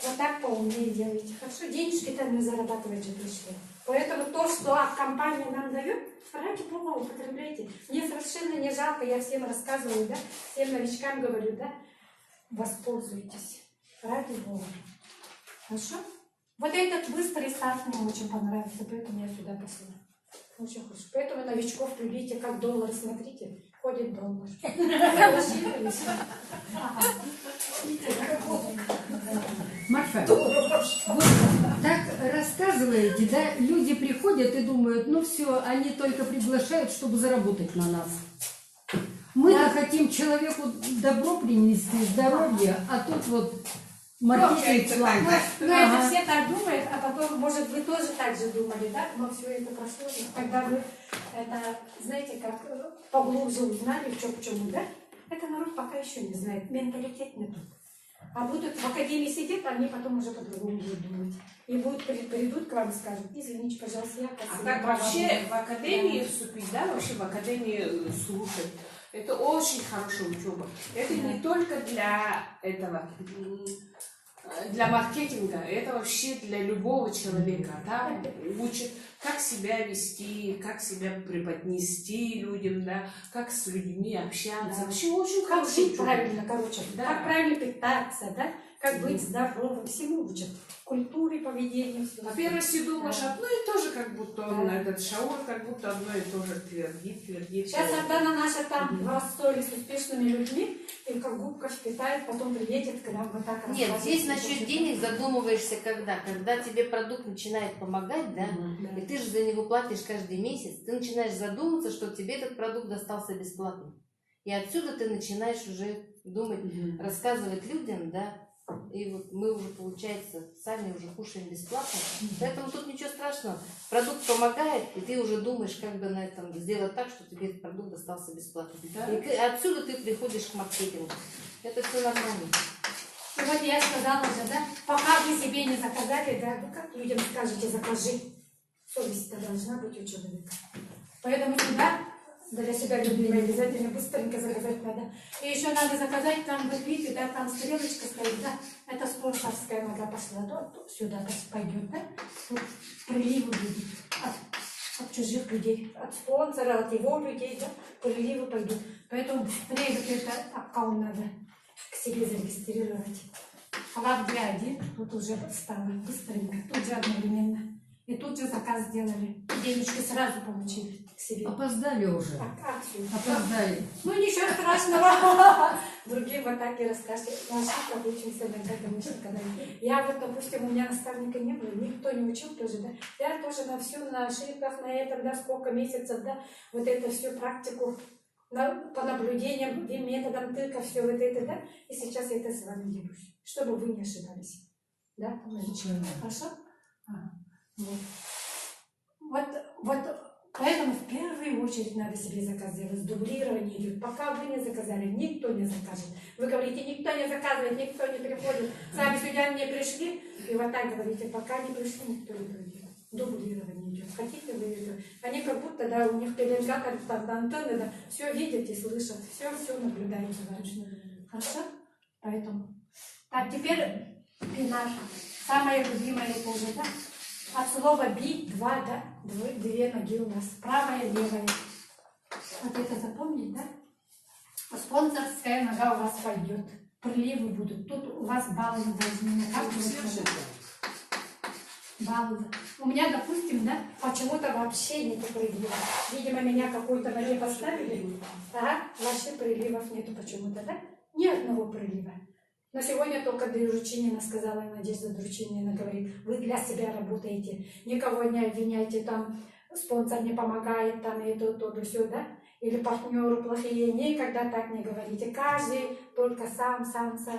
Вот так поумнее делайте. Хорошо? Денежки-то мы зарабатывать же пришли. Поэтому то, что компания нам дает, ради Бога употребляйте. Мне совершенно не жалко, я всем рассказываю, да? Всем новичкам говорю, да? Воспользуйтесь. Ради Бога. Хорошо? Вот этот быстрый старт мне очень понравился, поэтому я сюда пошла. Очень хорошо. Поэтому новичков любите, как доллар, смотрите, ходит доллар. Марфа, вот так рассказываете, да, люди приходят и думают, ну все, они только приглашают, чтобы заработать на нас. Мы-то хотим человеку добро принести, здоровье, а тут вот маркетинг план. Но это все так думают, а потом, может, вы тоже так же думали, да? Но все это прошло, и когда вы это, знаете, как поглубже узнали, что к чему, да? Это народ пока еще не знает, менталитет не тот. А будут в академии сидеть, они потом уже по-другому будут думать. И будут, придут к вам и скажут: извините, пожалуйста, я А так вообще в академии вступить, да, вообще в академии слушать, это очень хорошая учеба. Это не только для этого, для маркетинга, это вообще для любого человека. Там учат, как себя вести, как себя преподнести людям, да, как с людьми общаться. Да. Вообще очень Как хорошая жить учеба. правильно, короче, Да. как правильно питаться, да? Как быть здоровым, всему учат. Культуре, поведению, всему. А первый раз ты думаешь, Да. одно и то же, как будто он Да. этот шаур, как будто одно и то же твердит. Сейчас Ардана наша там в Ростове с успешными людьми, и как губка впитает, потом приедет к нам вот так Нет, рассказывать, здесь что насчет это. денег задумываешься когда? Когда тебе продукт начинает помогать, да? Да. И ты же за него платишь каждый месяц. Ты начинаешь задумываться, что тебе этот продукт достался бесплатно. И отсюда ты начинаешь уже думать, рассказывать людям, да. И вот мы уже, получается, сами уже кушаем бесплатно. Поэтому тут ничего страшного. Продукт помогает, и ты уже думаешь, как бы на этом сделать так, что тебе этот продукт достался бесплатно. Да. И отсюда ты приходишь к маркетингу. Это все нормально. И вот я сказала же, да, пока вы себе не заказали, да, вы как людям скажете: закажи. Совесть-то должна быть у человека. Поэтому всегда для себя любимой обязательно быстренько заказать надо. И еще надо заказать, там, вы видите, да, там стрелочка стоит, да, это спонсорская нога пошла, то сюда пойдет, да, тут приливы будут от чужих людей, от спонсора, от его людей, да, приливы пойдут. Поэтому быстрее вот этот аккаунт надо к себе зарегистрировать. Клав один, тут уже стало быстренько, тут же одновременно. И тут же заказ сделали. Денежки сразу получили к себе. Опоздали уже. Акцию. Опоздали. Ну ничего страшного. Другим вот так и расскажете. На ошибках учимся иногда, конечно, когда... Я вот, допустим, у меня наставника не было, никто не учил тоже, да. Я тоже на все, на ошибках, на этом, да, сколько месяцев, да, вот это всю практику по наблюдениям, методам тыка, все вот это, да. И сейчас я это с вами делюсь, чтобы вы не ошибались. Да? Хорошо? Ага. Вот поэтому в первую очередь надо себе заказ делать. Дублирование идет. Пока вы не заказали, никто не закажет. Вы говорите: никто не заказывает, никто не приходит. Сами сюда не пришли. И вот так говорите: пока не пришли, никто не придет. Дублирование идет. Хотите вы это? Они как будто, да, у них пеленгатор, там, антенны, да, все видят и слышат, все наблюдают за вами. Хорошо? Поэтому. Так, теперь пинар. Самое любимое это уже, да? От слова бить два, да? Две ноги у нас. Правая, левая. Вот это запомнить, да? Спонсорская нога у вас пойдет. Приливы будут. Тут у вас баллы должны накапливаться. Баллы. У меня, допустим, да, почему-то вообще нету приливов. Видимо, меня какой-то ноге поставили. Ага, вообще приливов нету почему-то, да? Ни одного прилива. Но сегодня только Дручинина сказала, Надежда Дручинина говорит: вы для себя работаете, никого не обвиняйте, там спонсор не помогает, там и то, все, да? Или партнеры плохие, никогда так не говорите. Каждый только сам,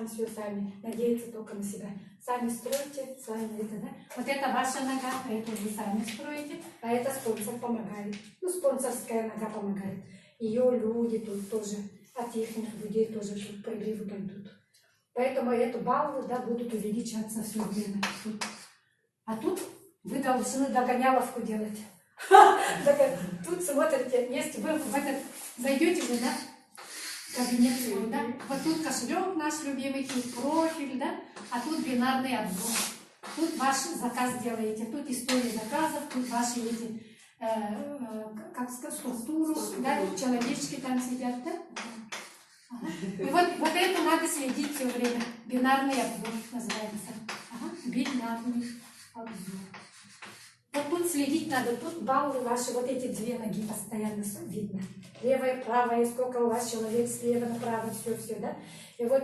все сами, надеется только на себя. Сами стройте, сами это, да? Вот это ваша нога, а это вы сами строите, а это спонсор помогает. Ну, спонсорская нога помогает. Ее люди тут тоже, от их людей тоже тут приливы пойдут. Поэтому эту баллы, да, будут увеличиваться все время. А тут вы должны догоняловку делать. Тут смотрите, если вы в этот зайдете вы, да, кабинет свой, да, вот тут кошелек наш любимый, тут профиль, да, а тут бинарный отбор. Тут ваш заказ делаете, тут история заказов, тут ваши эти, как сказать, структуру, да, человечки там сидят, да. Ага. И вот это надо следить все время. Бинарный обзор называется. Ага. Бинарный обзор. Вот тут следить надо, тут баллы ваши, вот эти две ноги постоянно видно. Левая, правая, сколько у вас человек слева направо, все, да. И вот,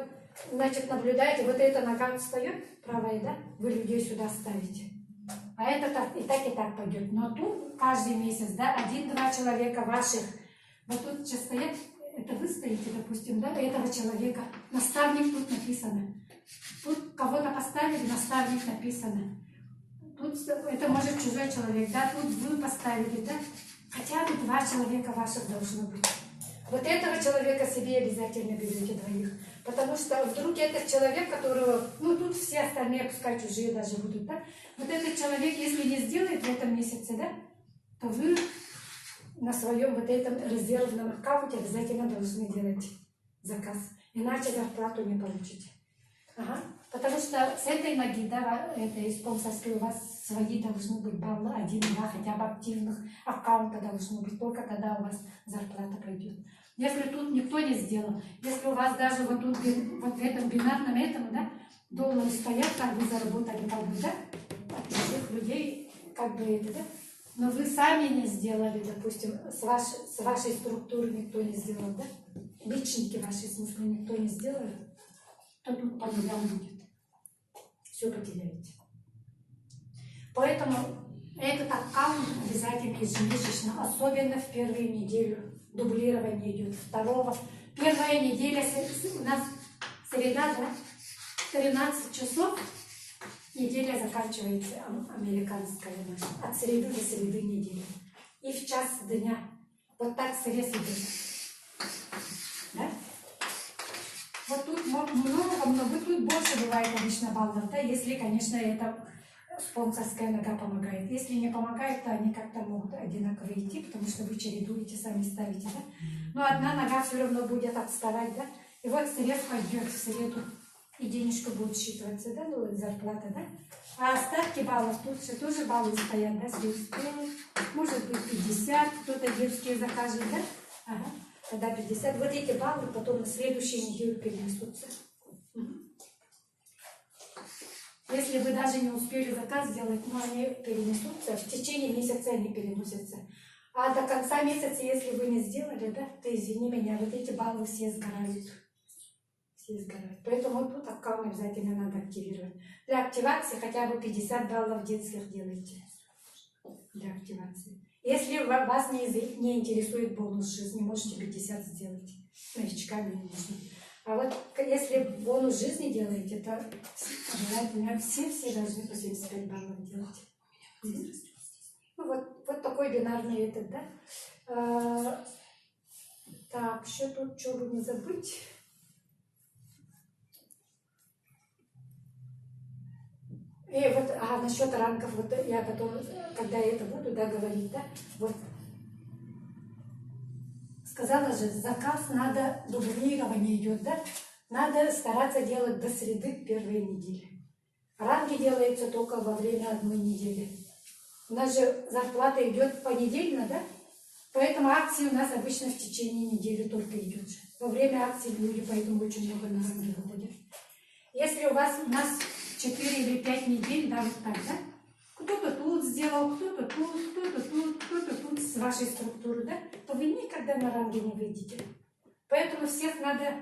значит, наблюдаете, вот эта нога встает, правая, да, вы людей сюда ставите. А это так и так пойдет. Но тут каждый месяц, да, 1-2 человека ваших, вот тут сейчас стоят, это вы стоите, допустим, да, этого человека. Наставник тут написано. Тут кого-то поставили, наставник написано. Тут это может чужой человек, да, тут вы поставили, да. Хотя бы 2 человека ваших должно быть. Вот этого человека себе обязательно берете 2. Потому что вдруг этот человек, которого, ну тут все остальные, пускай чужие даже будут, да. Вот этот человек, если не сделает в этом месяце, да, то вы на своем вот этом резервном аккаунте обязательно должны делать заказ. Иначе зарплату не получите. Ага. Потому что с этой ноги, да, этой спонсорской, у вас свои должны быть баллы, 1-2 хотя бы активных аккаунта должно быть, только тогда у вас зарплата пойдет. Если тут никто не сделал, если у вас даже вот тут, вот в этом бинарном этом, да, доллары стоят, как бы заработали, как бы, да, от чужих людей, как бы это, да, но вы сами не сделали, допустим, с вашей структуры никто не сделал, да, личники ваши, в смысле, никто не сделал, то тут по нулям будет. Все потеряете. Поэтому этот аккаунт обязательно ежемесячно, особенно в первую неделю. Дублирование идет. Первая неделя у нас среда, да? 13 часов неделя заканчивается, американская наша. От среды до среды недели. И в час дня. Вот так срез идет. Да? Вот тут много, тут больше бывает обычно баллов, да, если, конечно, это спонсорская нога помогает. Если не помогает, то они как-то могут одинаково идти, потому что вы чередуете, сами ставите, да. Но одна нога все равно будет отставать, да. И вот срез пойдет в среду, и денежка будет считываться, да, ну, зарплата, да. А остатки баллов, тут же тоже баллы стоят, да, если успел, может быть 50, кто-то детские закажет, да. Ага. Тогда 50. Вот эти баллы потом на следующую неделю перенесутся. Если вы даже не успели заказ сделать, но они перенесутся, в течение месяца они переносятся. А до конца месяца, если вы не сделали, да, то извини меня, вот эти баллы все сгорают. Все сгорают. Поэтому вот тут аккаунт обязательно надо активировать. Для активации хотя бы 50 баллов детских делайте. Для активации. Если вас не интересует бонус жизни, можете 50 сделать. Новичками не нужно. А вот если бонус жизни делаете, то обязательно все должны по 75 баллов делать. Ну, вот такой бинарный этот, да. Так, еще тут, что бы не забыть. И вот, насчет рангов, вот я потом, когда я это буду, да, говорить, да, вот. Сказала же, заказ надо, дублирование идет, да? Надо стараться делать до среды первой недели. Ранги делаются только во время одной недели. У нас же зарплата идет понедельно, да? Поэтому акции у нас обычно в течение недели только идет. Во время акций люди, поэтому очень много на ранги выходят. Если у нас 4 или 5 недель, да, вот так, да? Кто-то тут сделал, кто-то тут с вашей структуры, да, то вы никогда на ранге не выйдете. Поэтому всех надо,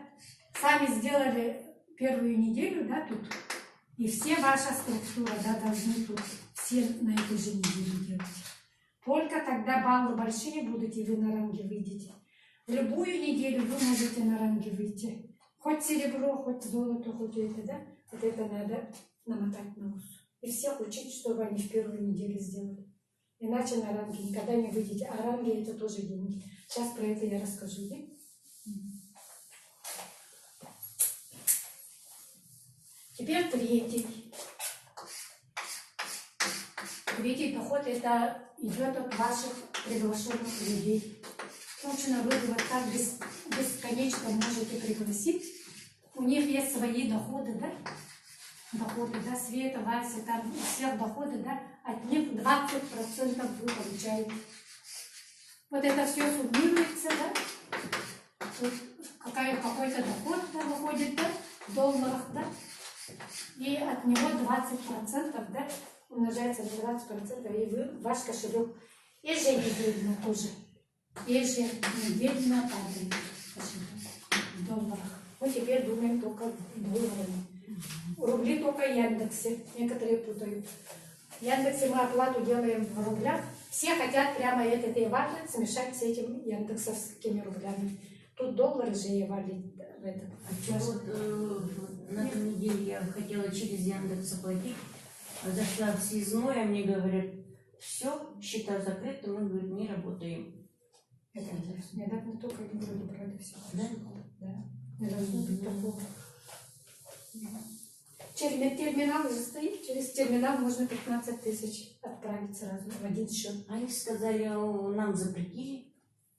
сами сделали первую неделю, да, тут, и все ваша структура, да, должны тут все на этой же неделе делать. Только тогда баллы большие будут, и вы на ранге выйдете. В любую неделю вы можете на ранге выйти. Хоть серебро, хоть золото, хоть это, да, вот это надо намотать на ус. И всех учить, чтобы они в первую неделю сделали. Иначе на ранге никогда не выйдете. А ранги это тоже деньги. Сейчас про это я расскажу. Да? Теперь третий доход это идет от ваших приглашенных людей. Точно вы вот так бесконечно можете пригласить. У них есть свои доходы, да? Доходы, да, Света, Вася, там, всех доходы, да, от них 20% вы получаете. Вот это все суммируется, да, вот какой-то доход, да, выходит, да, в долларах, да, и от него 20%, да, умножается на 20%, и вы, ваш кошелек еженедельно тоже, еженедельно падает кошелек в долларах. Мы теперь думаем только в долларах. Рубли только в Яндексе. Некоторые путают. В Яндексе мы оплату делаем в рублях. Все хотят прямо этот и важно смешать с этим яндексовскими рублями. Тут доллары же евали в этот. Вот на этой неделе я хотела через Яндекс оплатить. Зашла в съездное, мне говорят, все, счета закрыты, мы, говорит, не работаем. Это недавно только они вроде брали все. Да? Да. Не должно быть такого. Терминал уже стоит, через терминал можно 15 тысяч отправить сразу в один счет. Они сказали, нам запретили.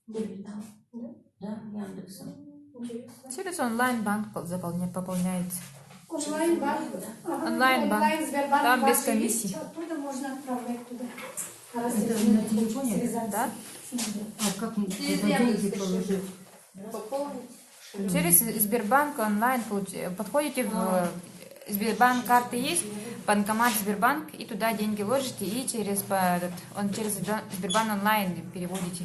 Терминал. Да? Да, Яндексом. Интересно. Через онлайн-банк пополняется. Онлайн-банк? Ага, Онлайн-банк. онлайн-Сбербанк Там без ваш комиссии. есть, оттуда можно отправлять туда. Раз Это если на не телефоне? связаться Да? с ними. А как мы Через туда деньги Яндекс положить? Пополнить. Через Сбербанк онлайн подходите в Сбербанк, карты есть, банкомат Сбербанк, и туда деньги ложите, и через Сбербанк онлайн переводите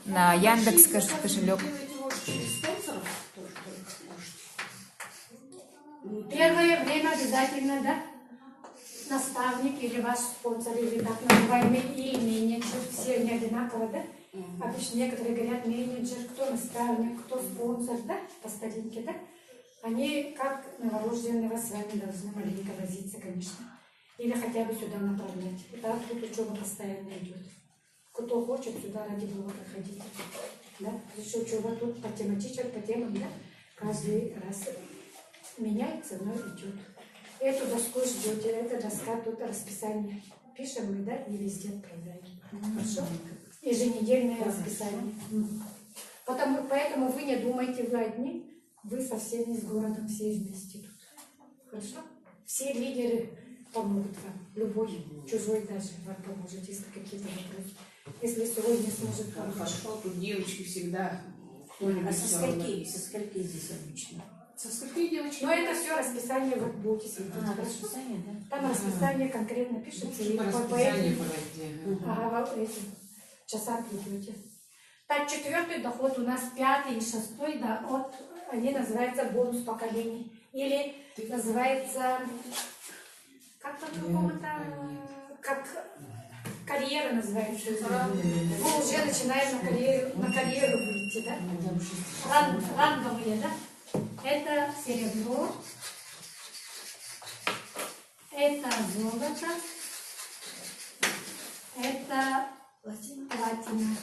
на Яндекс кошелек. Делаете, может, через спонсоров тоже можете? Первое время обязательно, да? Наставник или ваш спонсор, или так называемый, или менеджер, все не одинаково, да? Обычно некоторые говорят менеджер, кто наставник, кто спонсор, да? По старинке, да? Они как новорожденного с вами должны маленько возиться, конечно. Или хотя бы сюда направлять. Да, тут учеба постоянно идет. Кто хочет, сюда ради Бога проходите. Да? Еще учеба тут по тематичек, по темам, да? Каждый раз меняется, но идет. Эту доску ждете, эта доска, тут расписание. Пишем мы, да, и везде отправляем. Хорошо? Еженедельное расписание. Поэтому вы не думайте, вы одни, вы со всеми с городом, все вместе тут. Хорошо? Все лидеры помогут вам. Любой, чужой даже вам поможет, если какие-то вопросы. Если сегодня сможет помочь. Хорошо, тут девочки всегда кто-нибудь А всё равно. со скольки здесь обычно? Со скольки девочек? Но это все расписание вы будете смотреть. А, Хорошо? расписание, да? Там расписание конкретно пишется. И По по расписанию этим по этим часам идете. Так, 4-й доход у нас 5-й и 6-й доход. Они называются бонус поколений. Или называется, как по-другому-то, как карьера называется. Мы уже начинаем на карьеру выйти, да? Ранговые, да? Это серебро, это золото, это платина.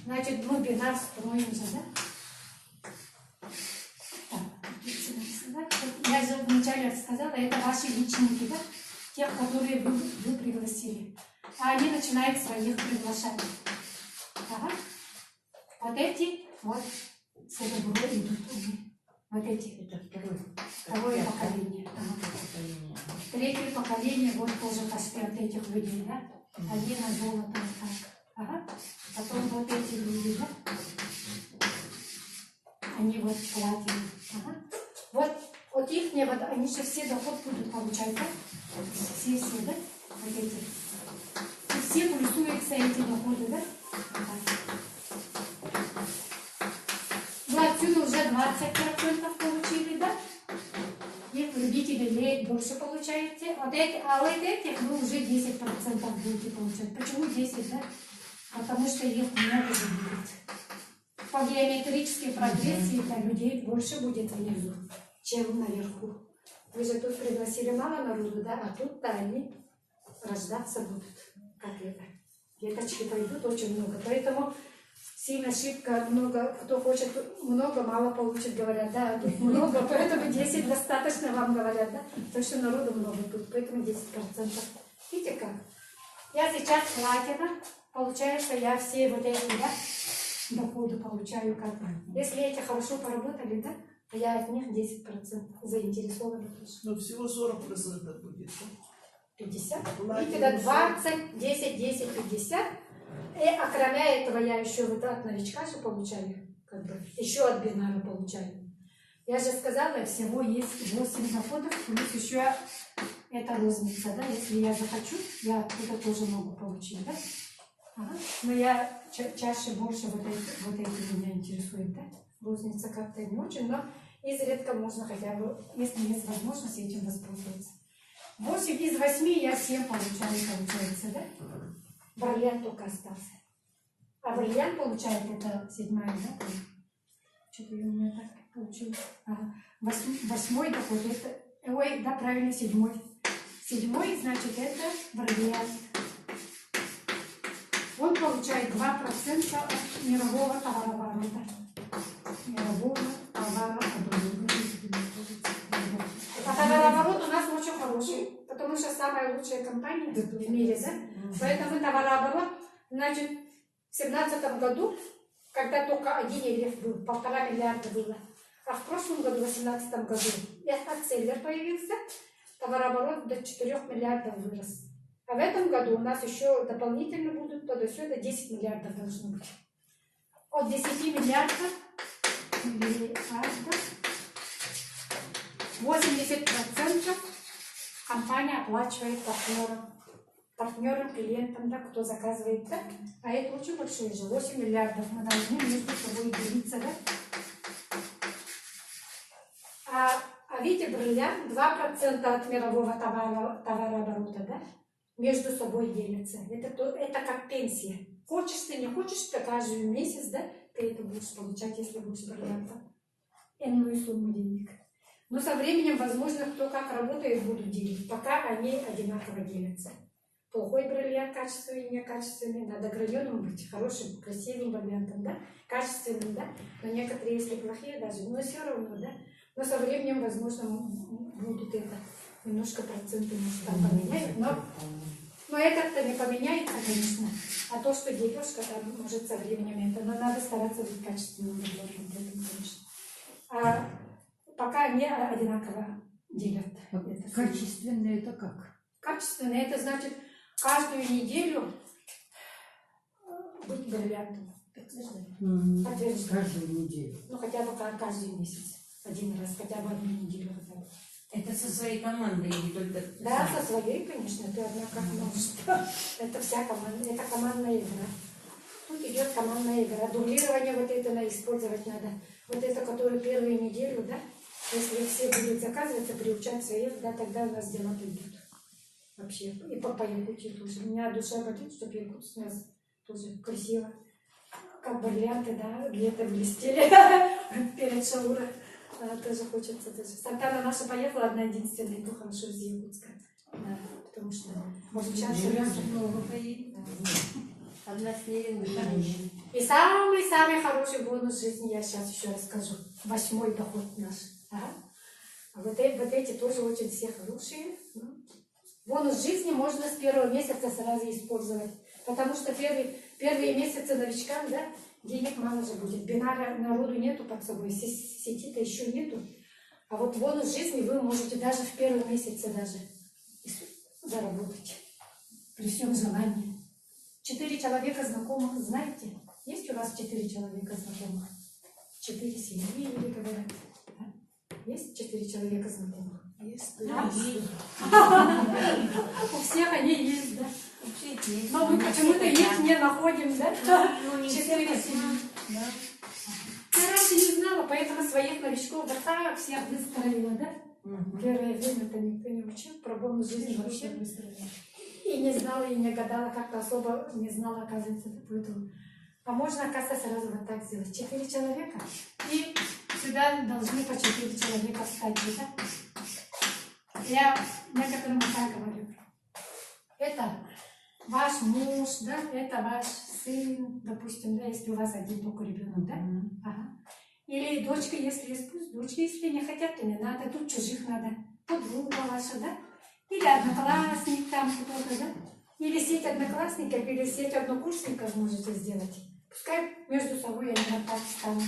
Значит, глубина строим же, да? Так, я же вначале сказала, это ваши личники, да? Тех, которые вы пригласили. А они начинают своих приглашать. Ага. Вот эти, вот, серебро идут. Вот эти. Это Второе поколение. Ага. поколение. Третье поколение, вот тоже почти от этих людей, да? Один на золото, вот так. Ага. Потом вот эти люди, да? Они вот платят. Ага. Вот их не, вот они же все доход будут получать, да? Все, да? Вот эти. И все плюсуются эти доходы, да? Вы отсюда уже 20% получили, да? И любители лет больше получаете. А вот этих вы уже 10% будете получать. Почему 10, да? Потому что их много же будет. По геометрической прогрессии для людей больше будет внизу, чем наверху. Вы же тут пригласили мало народу, да? А тут-то они рождаться будут. Как это? Деточки пойдут очень много. Поэтому сильно ошибка, много, кто хочет много, мало получит, говорят, да, а тут много, поэтому 10 достаточно вам говорят, да, потому что народу много тут, поэтому 10%. Видите как? Я сейчас платина, получается, я все вот эти, да, доходы получаю как бы. Если эти хорошо поработали, да, то я от них 10% заинтересована тоже. Ну, всего 40% будет. 50. Видите, да, 20, 10, 10, 50. А кроме этого я еще вот от новичка же получаю, как бы, еще от бинара получаю. Я же сказала, всего есть 8 доходов, плюс еще это розница, да, если я захочу, я оттуда тоже могу получить, да. Ага. Но я чаще больше вот эти меня интересует, да. Розница как-то не очень, но изредка можно хотя бы, если есть возможность, этим воспользоваться. 8 из 8 я 7 получаю, получается, да? Бриллиант только остался. А бриллиант получает это 7-я, да? Что-то у меня так получилось. Ага. 8-й такой, это... Ой, да, правильно, 7-й. 7-й, значит, это бриллиант. Он получает 2% от мирового товарооборота. Мирового товарооборота. А товарооборот у нас очень хороший, потому что самая лучшая компания в мире, да? Поэтому товарооборот, значит, в 2017 году, когда только один РФ был, 1,5 миллиарда было, а в прошлом году, в 2018 году, Акселлер появился, товарооборот до 4 миллиардов вырос. А в этом году у нас еще дополнительно будут, то до сюда 10 миллиардов должно быть. От 10 миллиардов 80% компания оплачивает партнерам, клиентам, да, кто заказывает, да? А это очень большое же, 8 миллиардов мы должны между собой делиться, да? А видите, бриллиант 2% от мирового товарооборота, да? Между собой делятся. Это как пенсия. Хочешь ты, не хочешь, ты каждый месяц, да, ты это будешь получать, если будешь бриллиантом. Энную сумму денег. Но со временем, возможно, кто как работает, будут делить. Пока они одинаково делятся. Плохой бриллиант, качественный, некачественный. Надо граненым быть, хорошим, красивым бриллиантом, да? Качественным, да? Но некоторые, если плохие даже, но все равно, да? Но со временем, возможно, будут это немножко проценты, может, там поменяют. Но это-то не поменяется, конечно. А то, что дележка, там, может, со временем это. Но надо стараться быть качественным бриллиантом, конечно. А пока они одинаково делят. Это Качественное это как? Качественное это значит каждую неделю быть бриллиантом. Подтверждать. Каждую неделю. Ну хотя бы каждый месяц. Один раз, хотя бы одну неделю. Это со своей командой или только... Да, со своей, конечно, ты одна как можешь. Это вся команда, это командная игра. Тут идет командная игра. Дублирование вот это использовать надо. Вот это, которое первую неделю, да, если все будут заказываться, приучать своих, да, тогда у нас дела пойдут. Вообще. И по Якутии тоже. У меня душа болит, чтобы Якутск у нас тоже красиво. Как бриллианты, да, где-то блестели перед Шаура. Тоже хочется. Тоже. Сантана наша поехала, одна единственная, кто хорошо из Якутска. Да, потому что сейчас много поедет. Одна снежинка. И самый-самый хороший бонус жизни я сейчас еще расскажу. 8-й доход наш. Ага. А вот эти тоже очень все хорошие. Бонус жизни можно с первого месяца сразу использовать. Потому что первые месяцы новичкам, да, денег мало же будет. Бинара народу нету под собой, сети-то еще нету. А вот бонус жизни вы можете даже в первом месяце даже заработать. При всем желании. 4 человека знакомых, знаете? Есть у вас 4 человека знакомых? 4 семьи, или говорят? Да? Есть 4 человека знакомых? Есть. Да? У всех они есть, да? Но мы почему-то их не находим, да? 4 семьи. Я раньше не знала, поэтому своих новичков да так всех выстроила, да? Первое время-то никто не учил про бонус жизни вообще. И не знала, и не гадала, как-то особо не знала, оказывается, поэтому. А можно, оказывается, сразу вот так сделать. 4 человека. И сюда должны по 4 человека встать, да? Я некоторым так говорю. Это ваш муж, да? Это ваш сын, допустим, да, если у вас один только ребенок, да? Ага. Или дочка, если есть, пусть дочка, если не хотят, то не надо. Тут чужих надо. Подруга ваша, да? Или одноклассник там кто-то, да? Или сеть одноклассников, или сеть однокурсников можете сделать. Пускай между собой они вот так станут.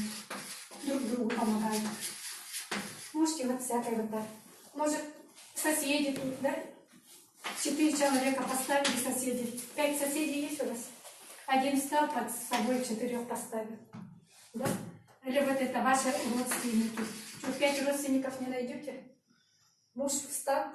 Друг другу помогают. Можете вот всякое вот так. Может, соседи тут, да? 4 человека поставили соседей. 5 соседей есть у вас? Один встал под собой, 4 поставил. Да? Или вот это ваши родственники. Что, 5 родственников не найдете? Муж встал.